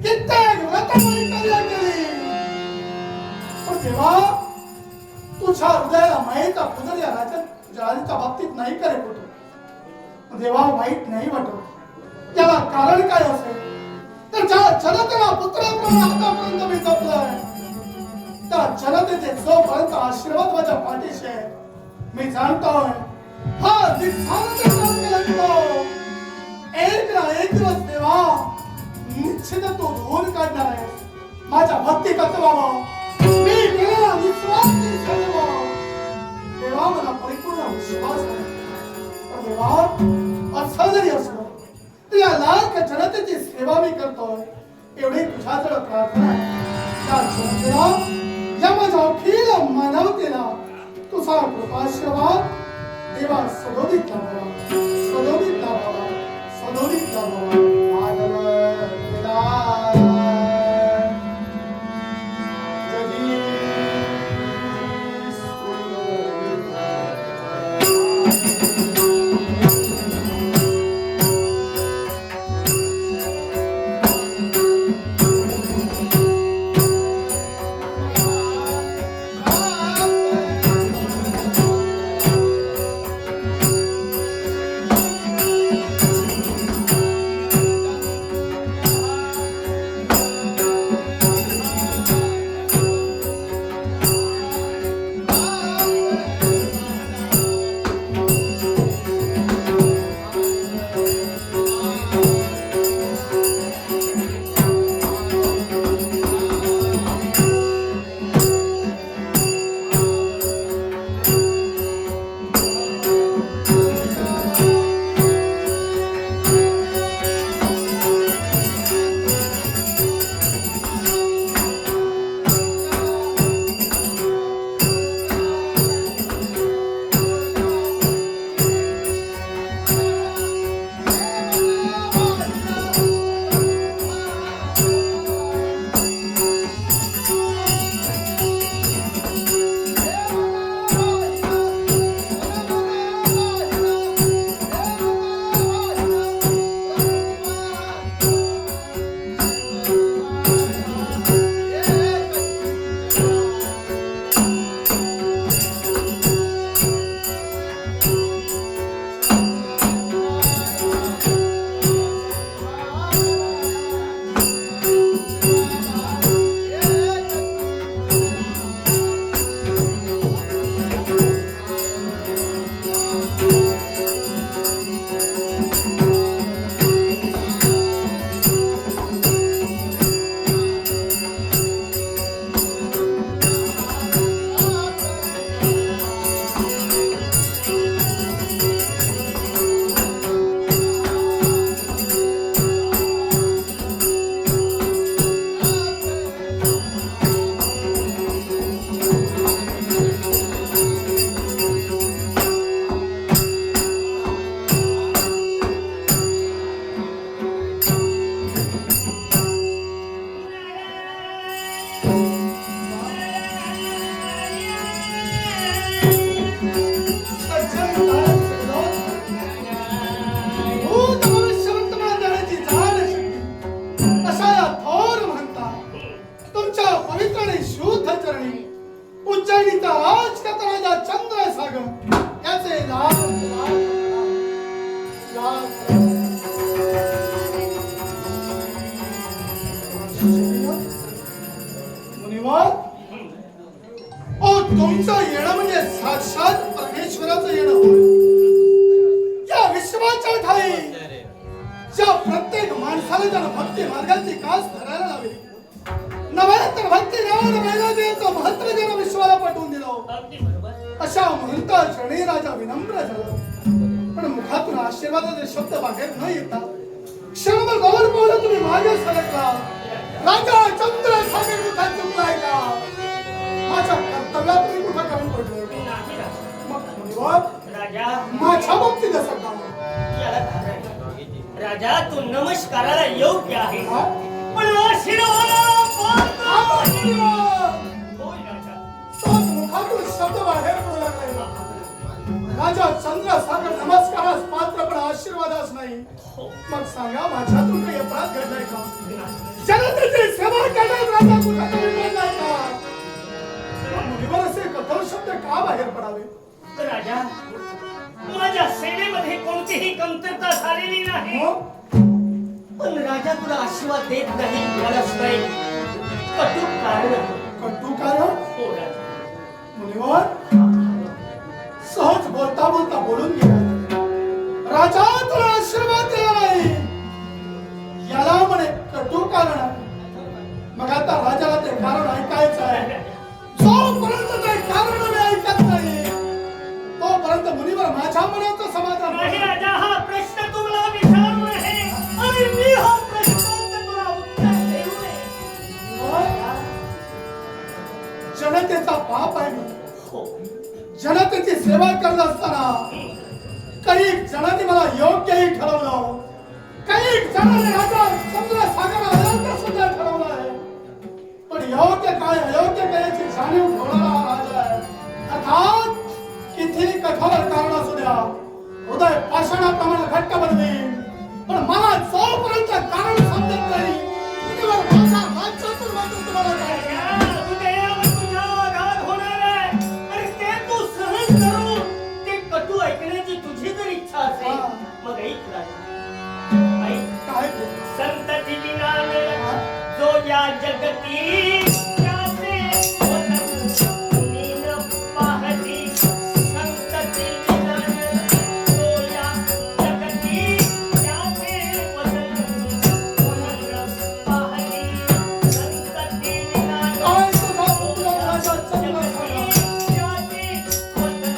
कित्येक व्रतपरिचर्या केली, पण तेव्हा तुझ्या हृदयाला मायेचा पुजर या राजाच्या बाबतीत नाही करे होतो. तेव्हा वाईट नाही वाटत. त्याला कारण काय असेल तर ज्या जनतेला पुत्राप्रमाणे आतापर्यंत मी जपलंय त्या जनतेचे जोपर्यंत आशीर्वाद माझ्या पाठीशी आहे मी जाणतोय हा एक ना एक दिवस देवा निश्चित तो धुवून काढणार आहे. माझ्या भक्ती तत्वावर मी केलेला निस्वार्थी सेवा देवा मला परिपूर्ण विश्वास आहे. देवा असं जरी असलं तर या लाख जनतेची सेवा मी करतोय एवढी तुझ्याजवळ प्रार्थना आहे. त्या जनतेला या माझ्या अखिल मानवतेला तुझा कृपाशीर्वाद देवा सदोदित लाभावा, सदोदित लाभावा, सदोदित लाभावा. अशा म्हणता क्षणी राजा विनम्र झाला. पण मुखातून आशीर्वादाचे शब्द बाहेर न येता क्षणभर गौर पावलं तुम्ही मागे सरकला. राजा चंद्रसागर कुठे चुकलाय का? माझ्या कर्तव्यात तुम्ही कुठं कमी पडले? नाही राजा. मग मुनिवर, राजा माझ्या बाबतीत असं का? याला घाबरायचं. राजा तू नमस्काराला योग्य आहे हा? पण आशीर्वादा आता मुनिवर, होय राजा. तोच मुखातून शब्द बाहेर पडू लागले. राजा चंद्रसागर नमस्कारास पात्र पण आशीर्वादास नाही. मग सांगा माझ्यातून काही अपराध घडलाय का? जनतेची सेवा करण्यात राजा कुठे कमी पडलाय का? मग मुनिवर असे कठोर शब्द का बाहेर पडावे? राजा माझ्या सेवेमध्ये कोणतीही कमतरता झालेली नाही. मग पण राजा तुला आशीर्वाद देत नाही यालाच काही कटू कारण आहे. कटू कारण? हो राजा. मुनिवर सहज बोलता बोलता बोलून गेला. राजा तुला आशीर्वाद दिला नाही याला म्हणे कटू कारण आहे. मग आता राजाला ते कारण ऐकायचं आहे. जोपर्यंत ते कारण मी ऐकत नाही तोपर्यंत मुनिवर माझ्या मनाचं समाधान नाही नाही. राजा हा प्रश्न तुम्हाला विचारू नये आणि मी हा प्रश्नाचं तुला उत्तर देऊ नये. जनतेचा पाप आहे मी. हो. जनतेची सेवा करत असताना काही जणांनी मला योग्यही ठरवलं, काही जणांनी राजा चंद्रसागर अयोग्य सुद्धा ठरवलं आहे. पण योग्य काय अयोग्य काय याची जाणीव ठेवणारा हा राजा आहे. अर्थात किती कठोर कारण असू द्या, हृदय पाषाणाप्रमाणे घट्ट बनवेन. पण मला जोपर्यंत कारण समजत नाही मुनिवर माझा राज्यातून वाटून तुम्हाला काय? राजा, उदयावर तुझा आघात होणार आहे आणि ते तू सहन करून ते कटू ऐकण्याची तुझी जर इच्छा असेल हा. मग ऐक राजा. ऐक. काय ते? संतती विना जो या जगती त्याचे कोणी न पाहती. संतती विना जो या जगती त्याचे कोणी न पाहती. संतती विना काय तुझा उपयोग राजा चंद्रसागर? त्याचे कोणी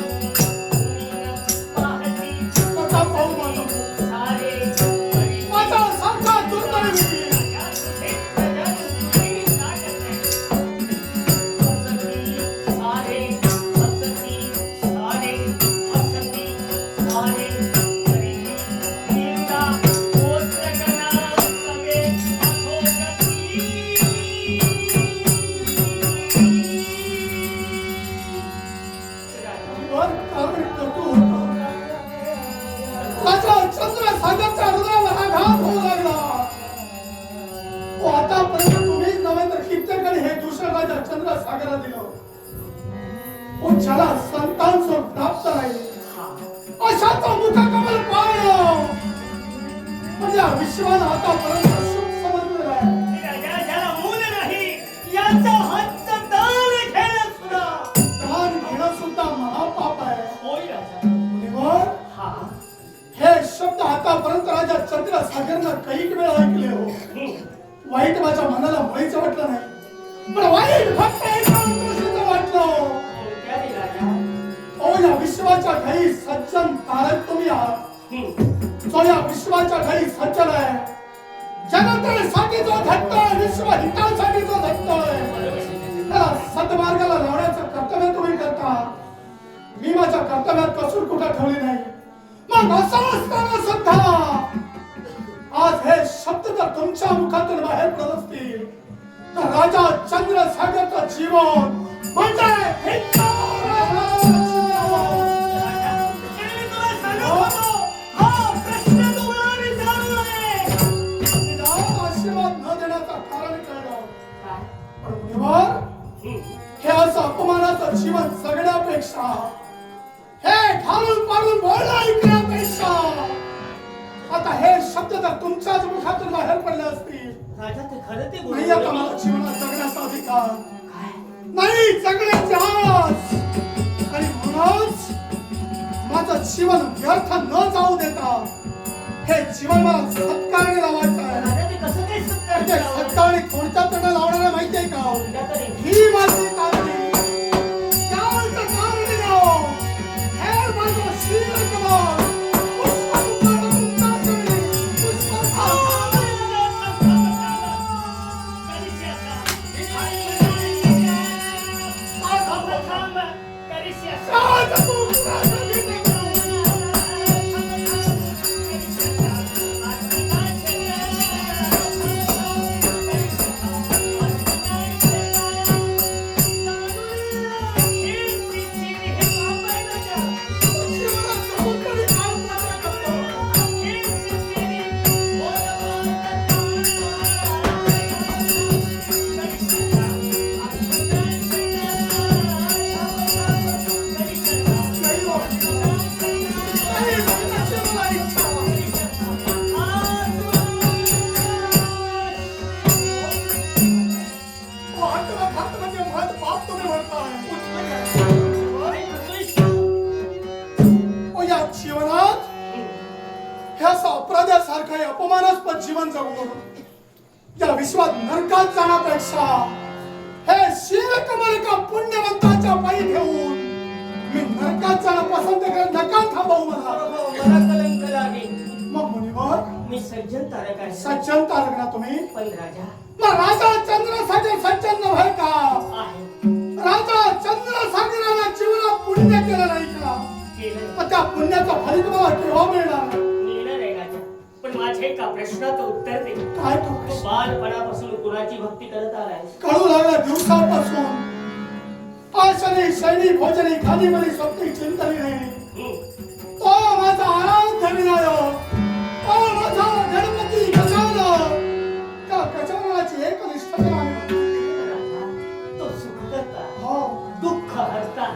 न पाहती. नका पाहू माझा मुख. सारे माझा सारखा दुर्दैवी वर कारण कटू होता. राजा चंद्रसागरच्या हृदयावर आघात होऊ लागला. तो आतापर्यंत तुम्हीच नव्हे तर कित्येकाने हे दूषण राजा चंद्रसागरला दिलं. तो ज्याला संतान सुख प्राप्त नाही अशाचं मुखकमल पाळलं. म्हणजे हा विश्वाला आतापर्यंत सुख समजलेलं आहे. राजा ज्याला मूल नाही याचा हद्द दान घेणं सुद्धा दान घेणं सुद्धा महापाप आहे. होय राजा. मुनिवर, हा. हे शब्द आतापर्यंत राजा चंद्रसागरनं कैक वेळा ऐकले हो. वाईट माझ्या मनाला मुळीच वाटलं नाही, पण वाईट फक्त एका दृष्टीचं वाटलं. कोणत्याही राजा. ओ या विश्वाच्या काही सज्जन तारक तुम्ही आहात. जो या विश्वाच्या काही सज्जन आहे, जनतेसाठी जो झटतोय, विश्व हितासाठी जो झटतोय, त्याला सद्मार्गाला लावण्याचं कर्तव्य तुम्ही करता. मी माझ्या कर्तव्यात कसूर कुठं ठेवली नाही. मग असं असताना सुद्धा आज हे शब्द जर तुमच्या मुखातून बाहेर पडत असतील तर राजा चंद्रसागरचं जीवन म्हणजे आशीर्वाद न देण्याचं कारण कळलं. पण मुनिवर, हे असं अपमानाचं जीवन जगण्यापेक्षा, हे घालून पाडून बोलणं ऐकण्यापेक्षा, आता हे शब्द जर तुमच्याच मुखातून बाहेर पडले असतील, राजा ते खरं ते नाही आता बोलले. मला जीवनात जगण्याचा अधिकार काय? नाही, जगण्याचे आज. आणि म्हणूनच माझं जीवन व्यर्थ न जाऊ देता हे जीवन मला सत्कारणी लावायचं आहे. राजा ते कसं काय सत्कार म्हणजे करावं? सत्कारणी कोणत्या तोंडाला लावणारा माहितीये का? तुझ्याकडे ही माझी कारणी. त्याचं कारण महाराज ह्या अपराध्यासारखं हे अपमानास्पद जीवन जगून या विश्वात नरकात जाण्यापेक्षा हे शीलकमल का पुण्यवंताच्या पायी घेऊन मी नरकात जाणं पसंत करेन. नका थांबवू मला. मला कलंक लागेल. मग मुनिवर मी सज्जन तारक आहे. सज्जन तारक ना तुम्ही. पण राजा मग राजा चंद्रसागर सज्जन नव्हे का? आहे. राजा चंद्रसागराला जीवनात पुण्य केलं नाही का? केलं. मग त्या पुण्याचं फलित मला केव्हा मिळणार? मिळणार आहे राजा. पण माझ्या एका प्रश्नाचं उत्तर दे. काय तो तू बालपणापासून कुणाची भक्ती करत आलाय? कळू लागला दिवसापासून आशनी शैली भोजनी खालीवरी स्वप्नी चिंतनी नाही. तो माझा आराध्य विनायक, तो माझा गणपती गजानन. त्या गजाननाची एकनिष्ठता राजा, तो सुखकर्ता, हो दुःख हरता.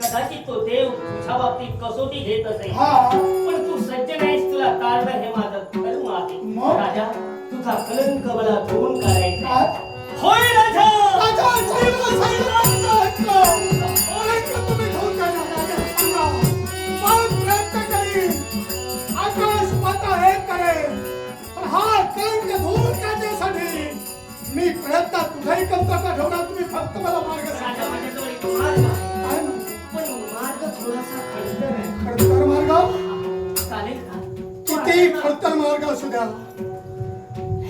कदाचित तो देव तुझ्या बाबतीत कसोटी घेत असेल. हा पण तू सज्जन आहेस, तुला तारणं हे माझं धर्म आहे. मग? राजा, तुझा कलंक मला धुवून काढायचा. काय? होय राजा. राजा जीवन सांगितलं तुम्ही घेऊन जाणार. राजा सांगा मग प्रयत्न करीन, आकाश पाताळ एक करेन. पण हा कलंक दूर करण्यासाठी मी प्रयत्न तुझाही कमतरता ठेवणार. तुम्ही फक्त मला मार्ग राजा, सांगा. माझ्याजवळ एक मार्ग आहे. काय ना? पण मार्ग थोडासा खडतर आहे. खडतर मार्ग चालेल का? किती खडतर मार्ग असू द्या,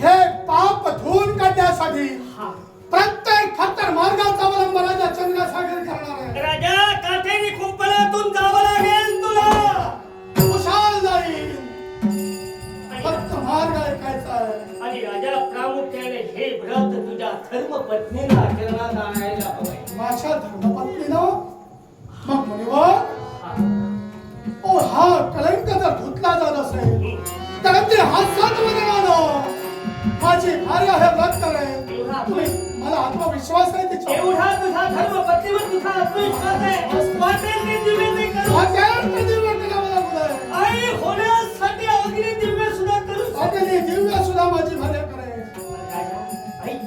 हे पाप धुवून काढण्यासाठी हा. प्रत्येक खडतर मार्गाचा अवलंब राजा चंद्रसागर करणार आहे. राजा, काठेरी कुंपणातून जावं लागेल तुला. कुशाल जाईल, फक्त मार्ग ऐकायचा आहे. आणि राजा, प्रामुख्याने हे व्रत तुझ्या धर्मपत्नीला आचरणात आणायला हवंय. माझ्या धर्मपत्नीनं मग मुनिवर हा. ओ हा कलंक जर धुतला जात असेल तर अगदी हास्यामध्ये आलं माझी भार्या हे व्रत करेल. तुम्ही मला आत्मविश्वास आहे तिच्यावर. एवढा तुझा धर्मपत्नीवर तुझा आत्मविश्वास आहे. वाटेल ते दिव्य ते करू. वाटेल ते दिव्य करावं लागलंय. आई होण्यासाठी अग्नी दिव्य सुद्धा करू शकते. अग्नी दिव्य सुद्धा माझी भार्या करेल. राजा, ऐक.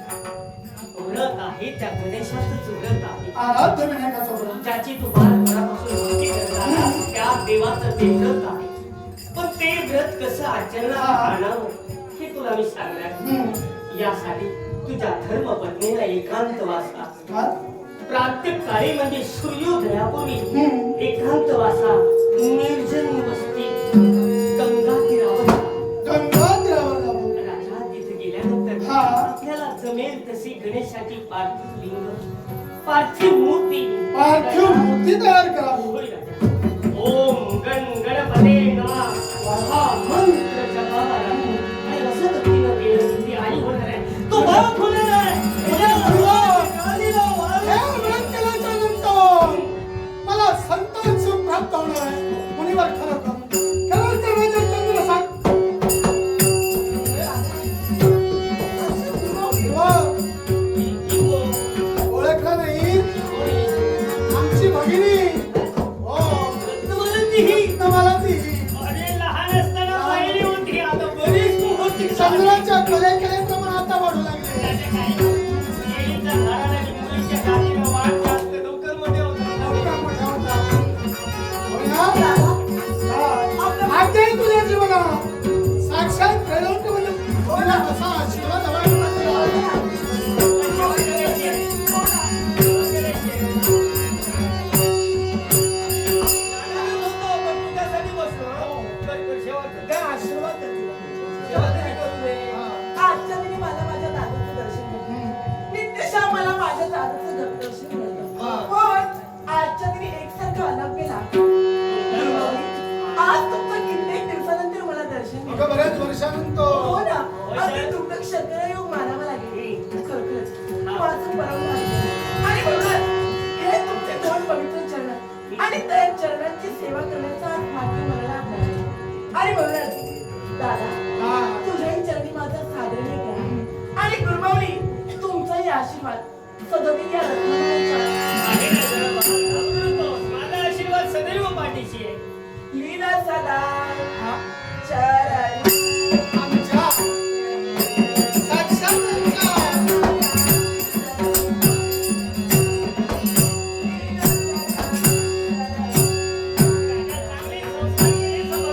व्रत आहे त्या गणेशाचंच व्रत आहे. आराध्य विनायकाचं व्रत. ज्याची तू बालपणापासून भक्ती करता त्या देवाचं ते व्रत आहे. पण ते व्रत कसं आचरणात आणावं हे तुला मी सांगणार. यासाठी तुझ्या धर्मपत्नीला एकांतवासा, काय? प्रातःकाळी म्हणजे सूर्योदयापूर्वी एकांतवासा निर्जन वस्ती गंगा तीरावर जा. गंगा तीरावर जाऊ. राजा, तिथे गेल्यानंतर हा. आपल्याला जमेल तशी गणेशाची पार्थिव लिंग, पार्थिव मूर्ती, पार्थिव मूर्ती तयार करावी. होय राजा. ओम गण गणपते नमः हा मंत्र जपावा लागतो. आणि असं गतीनं केलं की ती आई होणार आहे. तो बाप होणार आहे. गादीला वाळू. हे व्रत केल्याच्या नंतर मला संतान सुख प्राप्त होणार आहे. मुनिवर खरं राजा चंद्रसागर ओळखलं नाही आमची भगिनी. हो मला ती अरे, लहान असताना पाहिली होती, आता बरीच मोठी झाली. चंद्राच्या कलेप्रमाणे आता वाढू लागले. त्याच्या काय? केळीच्या झाडाला आणि मुलीच्या गादीला वाढ जास्त लवकर मोठे होतात. लवकर मोठ्या होतात. हो ना? हा. आज ते तुझ्या जीवनात साक्षात प्रेरक म्हणजे तुला असा आशीर्वाद हवा आहे. आजच्या दिनी मला माझ्या दादाचं दर्शन घेतलं. नित्यशा मला माझ्या दादाचं दर्शन घेतलं. पण आजच्या दिनी एकसारखं अलग आज तुमचं कित्येक दिवसानंतर मला दर्शन अगं घेतलं. बऱ्याच वर्षानंतर हो ना, अगदी तुमचं क्षत्रयोग मानावं लागेल. खरोखरच माझं परम भाग्य. आणि बघा, हे तुमचे दोन पवित्र चरण आणि त्या चरणांची सेवा करण्याचा आज भाग्य मला लाभलं. आणि बघा दादा, तुझ्याही चरणी माझा सादरीय करा. आणि गुरुमाऊली, तुमचाही आशीर्वाद सदोदित या रत्नामाळेच्या आहे ना जरा बाळा, माझा आशीर्वाद सदैव पाठीशी आहे. लीला सदा चरण आमच्या साक्षात आमच्या चांगले संस्कार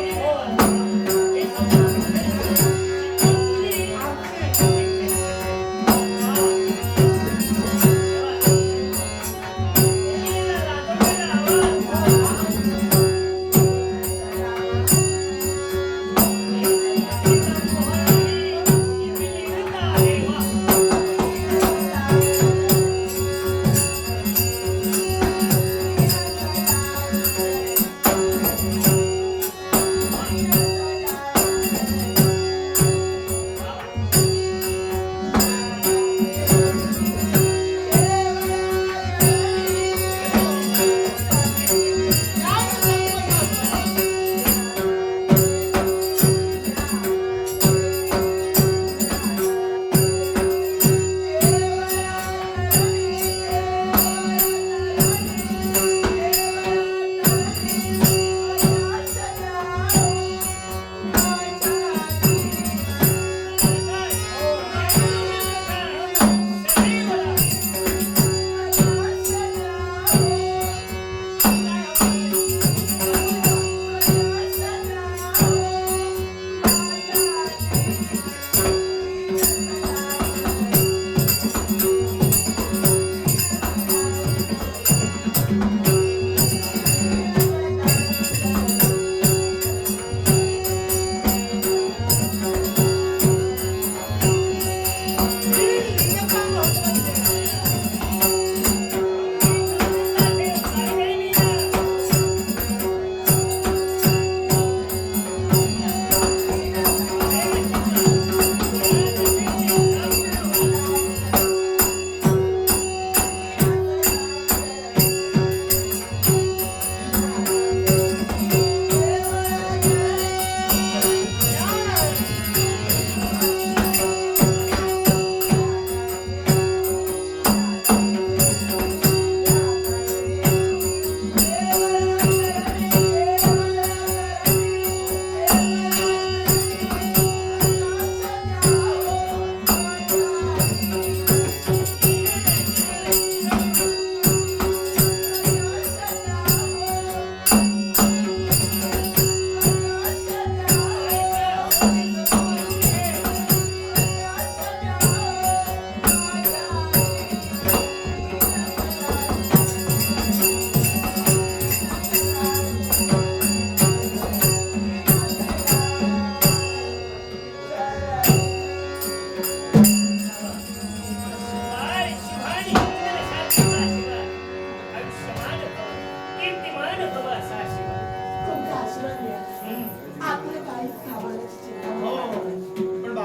आपलं काही सामानाची चिंता हो. नाही. पण बा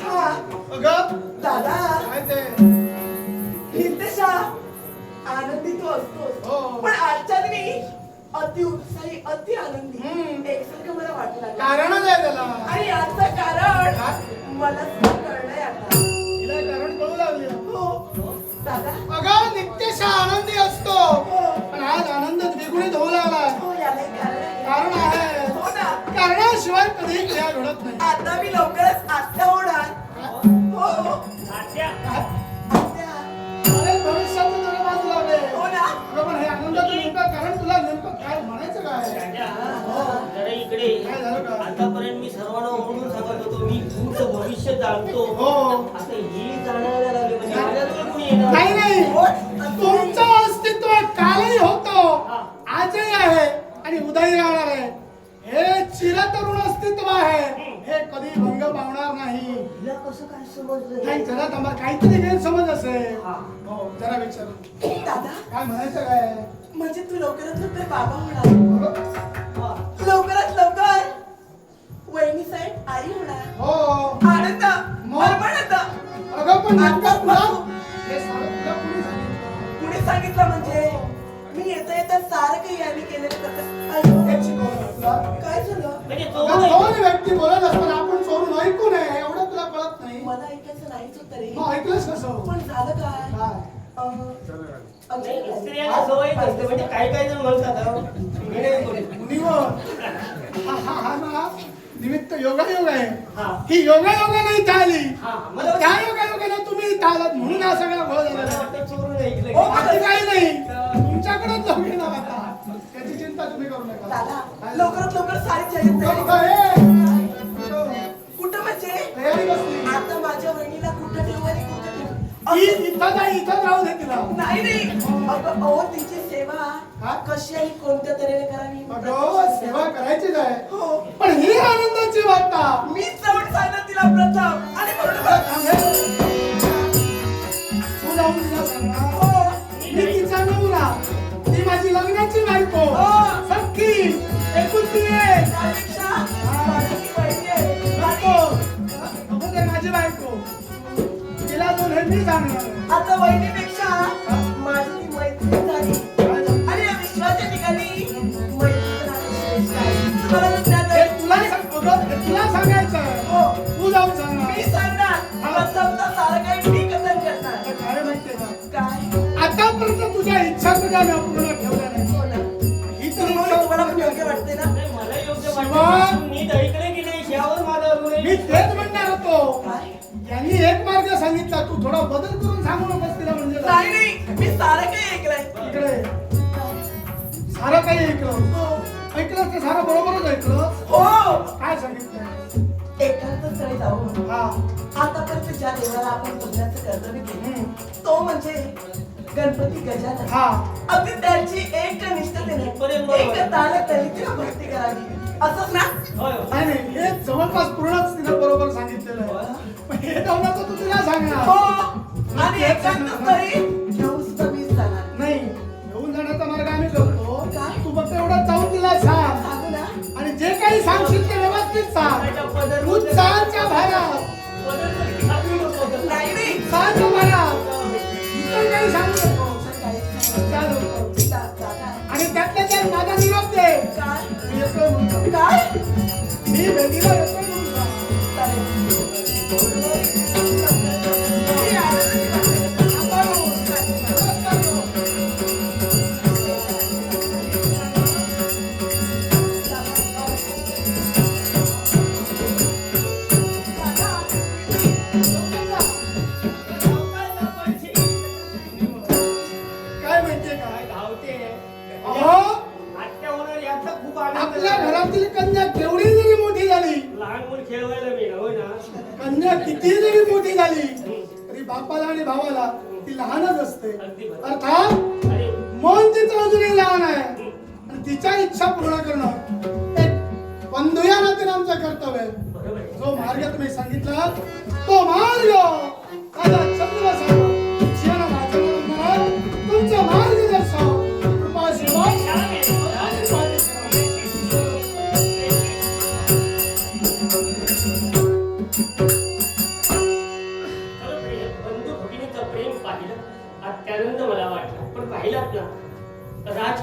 हा, अगं दादा काय ते निर्देशा आनंदी तो असतोच हो. पण आजच्या दिनी अति उत्साही अति आनंदी हम्म. एकसारखं मला वाटू लागलं कारणच आहे त्याला. आणि याचं कारण काय? मला सुद्धा कळलंय आता. हिला कारण कळू लागली. हो दादा अगं नित्यशा आनंदी असतो हो पण आज आनंद द्विगुणित होऊ लागलाय. हो याला एक कारण आहे. कारण आहे. हो ना कारणाशिवाय कधी क्रिया घडत नाही. आता मी लवकरच आत्या होणार. हो हो आत्या आत्या. अरे भविष्याचं जरा बाजूला दे. हो ना अगं पण हे आनंदाचं नेमकं कारण तुला नेमकं काय म्हणायचं काय? राजा, जरा इकडे काय झालं का? आतापर्यंत मी सर्वांना ओळखून सांगत होतो मी तुमचं भविष्य जाणतो. हो. आता ही जाणायला लागली म्हणजे माझ्याजवळ कोणी येणार नाही नाही हो. तुमचं अस्तित्व कालही होतं हा. आजही आहे आणि उद्याही राहणार आहे. हे चिरतरुण अस्तित्व आहे. हे कधी भंग पावणार नाही. तिला कसं काय समजलं? नाही जरा थांबा काहीतरी गैरसमज असेल. हा. हो जरा विचारू दादा काय म्हणायचं काय? म्हणजे तू लवकरात लवकर बाबा होणार. हा. लवकरात लवकर वहिनी साहेब आई होणार. हो आनंद आनंद अगं पण नेमकं आता तुला बघू. हे सारं तुला कोणी सांगितलं? कुणी सांगितलं म्हणजे मी येता येता सारं काही यांनी केलेलं करतात. अय्यो, हे शिकवलं तुला? काय झालं म्हणजे अगं, दोन व्यक्ती बोलत असताना आपण चोरून ऐकू नये एवढं तुला कळत नाही. मला ऐकायचं नाहीच होतं रे. मग ऐकलंस कसं? पण झालं काय काय? स्त्रियांना सवयच असते म्हणजे काही काही जण म्हणतात अहो, मुनीवर हा ना निमित्त योगायोग आहे. हा. ही योगायोगा नाही चालली. हा, मला त्या योगायोगाने तुम्ही इथं आलात म्हणून हा सगळा घोळ झालेला आहे. वाटतं चोरून ऐकलं. हो, बाकी काही नाही तुमच्याकडेच जाऊ येणार आता. त्याची चिंता तुम्ही करू नका. दादा लवकरात लवकर साडी तयारी बघ, तयारी. हे, कुठं म्हणजे तयारी कसली? आता माझ्या वहिनीला कुठं ठेवू आणि कुठं ठेवू? ही इथं नाही इथं राहू दे तिला. नाही नाही अगं अहो तिची सेवा हा? कशी आणि कोणत्या तऱ्हेने करावी अगं सेवा करायचीच आहे हो पण ही आनंदाची वार्ता. मी जाऊन सांगणार तिला प्रथम आणि म्हणून तू जाऊन तिला सांगणार. हो मी तिचा नवरा ती माझी लग्नाची बायको हो. सख्खी एकुलती एक. त्यापेक्षा माझी ती बहिणी आहे. बायको नको ते माझी बायको तिला दोन हे मी सांगणार. आता वहिनीपेक्षा माझी ती मैत्रीण झाली आणि या विश्वाच्या ठिकाणी मैत्रीचं नातं श्रेष्ठ आहे. तुम्हाला विचारलं हे तुला सांगायचं हो तू जाऊन सांगणार. मी सांगणार प्रथम तर सारं काही मी कथन करणार. आता काय माहितीये का काय आतापर्यंत तुझ्या इच्छा तुझ्या मी अपूर्ण ठेवल्या नाही. हो ना ही तर म्हणून तुम्हाला पण योग्य वाटते ना नाही, मला योग्य शिवा. वाटतं मी दहीकडे गेले यावर माझा अनुभव मी आहे. तेच म्हणणार होतो. काय यांनी एक मार्ग सांगितला तू थोडा बदल करून सांगू नकोस तिला म्हणजे नाही नाही मी सारं काही ऐकलंय इकडे सारं काही ऐकलं. हो ऐकलं ते सारं बरोबरच ऐकलं. हो काय सांगितलं? एकांत स्थळी जाऊन हा आतापर्यंत ज्या देवाला आपण पूजण्याचं कर्तव्य केलं हम्म. तो म्हणजे गणपती गजानन. हा अगदी त्याची एक निष्ठतेने एक तालतली तिला भक्ती करावी असंच ना होय, होय. नाही नाही हे जवळपास पूर्णच तिला बरोबर सांगितलेलं आहे. पण हे जाऊन तू तुला सांगणार हो आणि एकांत स्थळी घेऊन सुद्धा मीच जाणार. नाही घेऊन जाण्याचा मार्ग आम्ही करतो. काय? तू फक्त एवढं जाऊन तिला सांग सांगू ना आणि जे काही सांगशील ते व्यवस्थित सांग. उत्साहाच्या भारात नाही नाही उत्साहाच्या भारात इतर काही सांगू नको. चालू कर. दादा आणि त्यातल्या त्यात माझा निरोप दे. काय मी येतोय म्हणून. काय मी भेटीला येतोय म्हणून सांग. ही आनंदाची बातमी. आता येऊ. नमस्कार येऊ. काय माहितीये का अहो आत्या होणार याचा खूप आनंद आपल्या आहे. घरातील कन्या केवढी जरी मोठी झाली लहान मुल खेळवायला मिळालं होय ना. कन्या किती जरी मोठी झाली तरी बापाला आणि भावाला ती लहानच असते. अगदी बरोबर. अर्थात आणि मन तिचं अजूनही लहान आहे आणि तिच्या इच्छा पूर्ण करणं एक बंधू या नात्याने आमचं कर्तव्य आहे. बरोबर आहे. जो मार्ग तुम्ही सांगितला तो मार्ग माझा चंद्र सांग जीवन माझ्यावर तुमचं मार्गदर्शन कृपा सेवा छान आहे.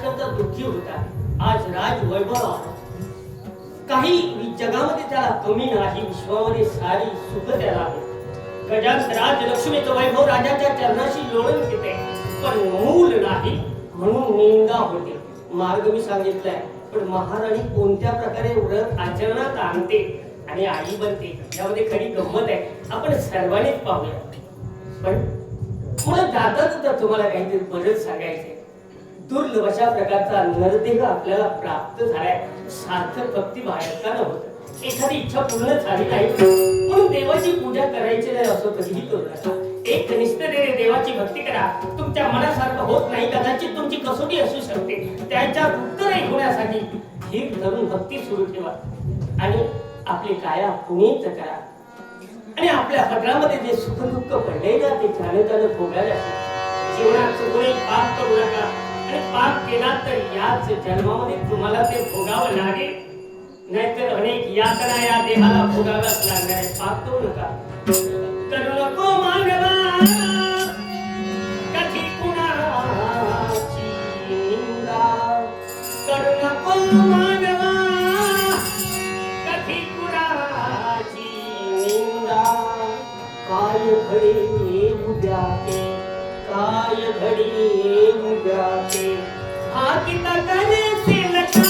करता दुःखी होता. आज राज वैभव आला. काही जगामध्ये त्याला कमी नाही. विश्वामध्ये सारी सुख त्याला आहे. गजांतराज लक्ष्मीचं वैभव राजाच्या चरणाशी लोळून घेते, पण मूल नाही म्हणून निंदा होते. मार्ग मी सांगितलाय, पण महाराणी कोणत्या प्रकारे व्रत आचरणात आणते आणि आई बनते यामध्ये खरी गंमत आहे. आपण सर्वांनीच पाहूया. पण पुढे जाताच तर तुम्हाला काहीतरी बरंच सांगायचंय. दुर्लभ अशा प्रकारचा नरदेह आपल्याला प्राप्त झालाय. सार्थक भक्ती बाळगताना होत. एखादी इच्छा पूर्ण झाली नाही म्हणून देवाची पूजा करायची नाही असं कधीही करू नका. एक निष्ठेने देवाची भक्ती करा. तुमच्या मनासारखं होत नाही, कदाचित तुमची कसोटी असू शकते. त्याच्या उत्तर होण्यासाठी धीर धरून भक्ती सुरू ठेवा आणि आपली काया पुनीत करा. आणि आपल्या पदरामध्ये जे सुख दुःख पडले ना ते त्यानं भोगायला जीवनात चुकूनही पाप करू नका. आणि पाप केला तर याच जन्मामध्ये तुम्हाला ते भोगावं लागेल, नाहीतर अनेक यातना या देहाला भोगाव्याच लागणार आहे. पाप करू नका. करू नको मागवा कधी कुणाची निंदा. करू नको मागवा कधी कुणाची निंदा. काय घडी उद्या ते, काय घडी उद्या ते. हाकिता करेल का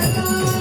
Thank you.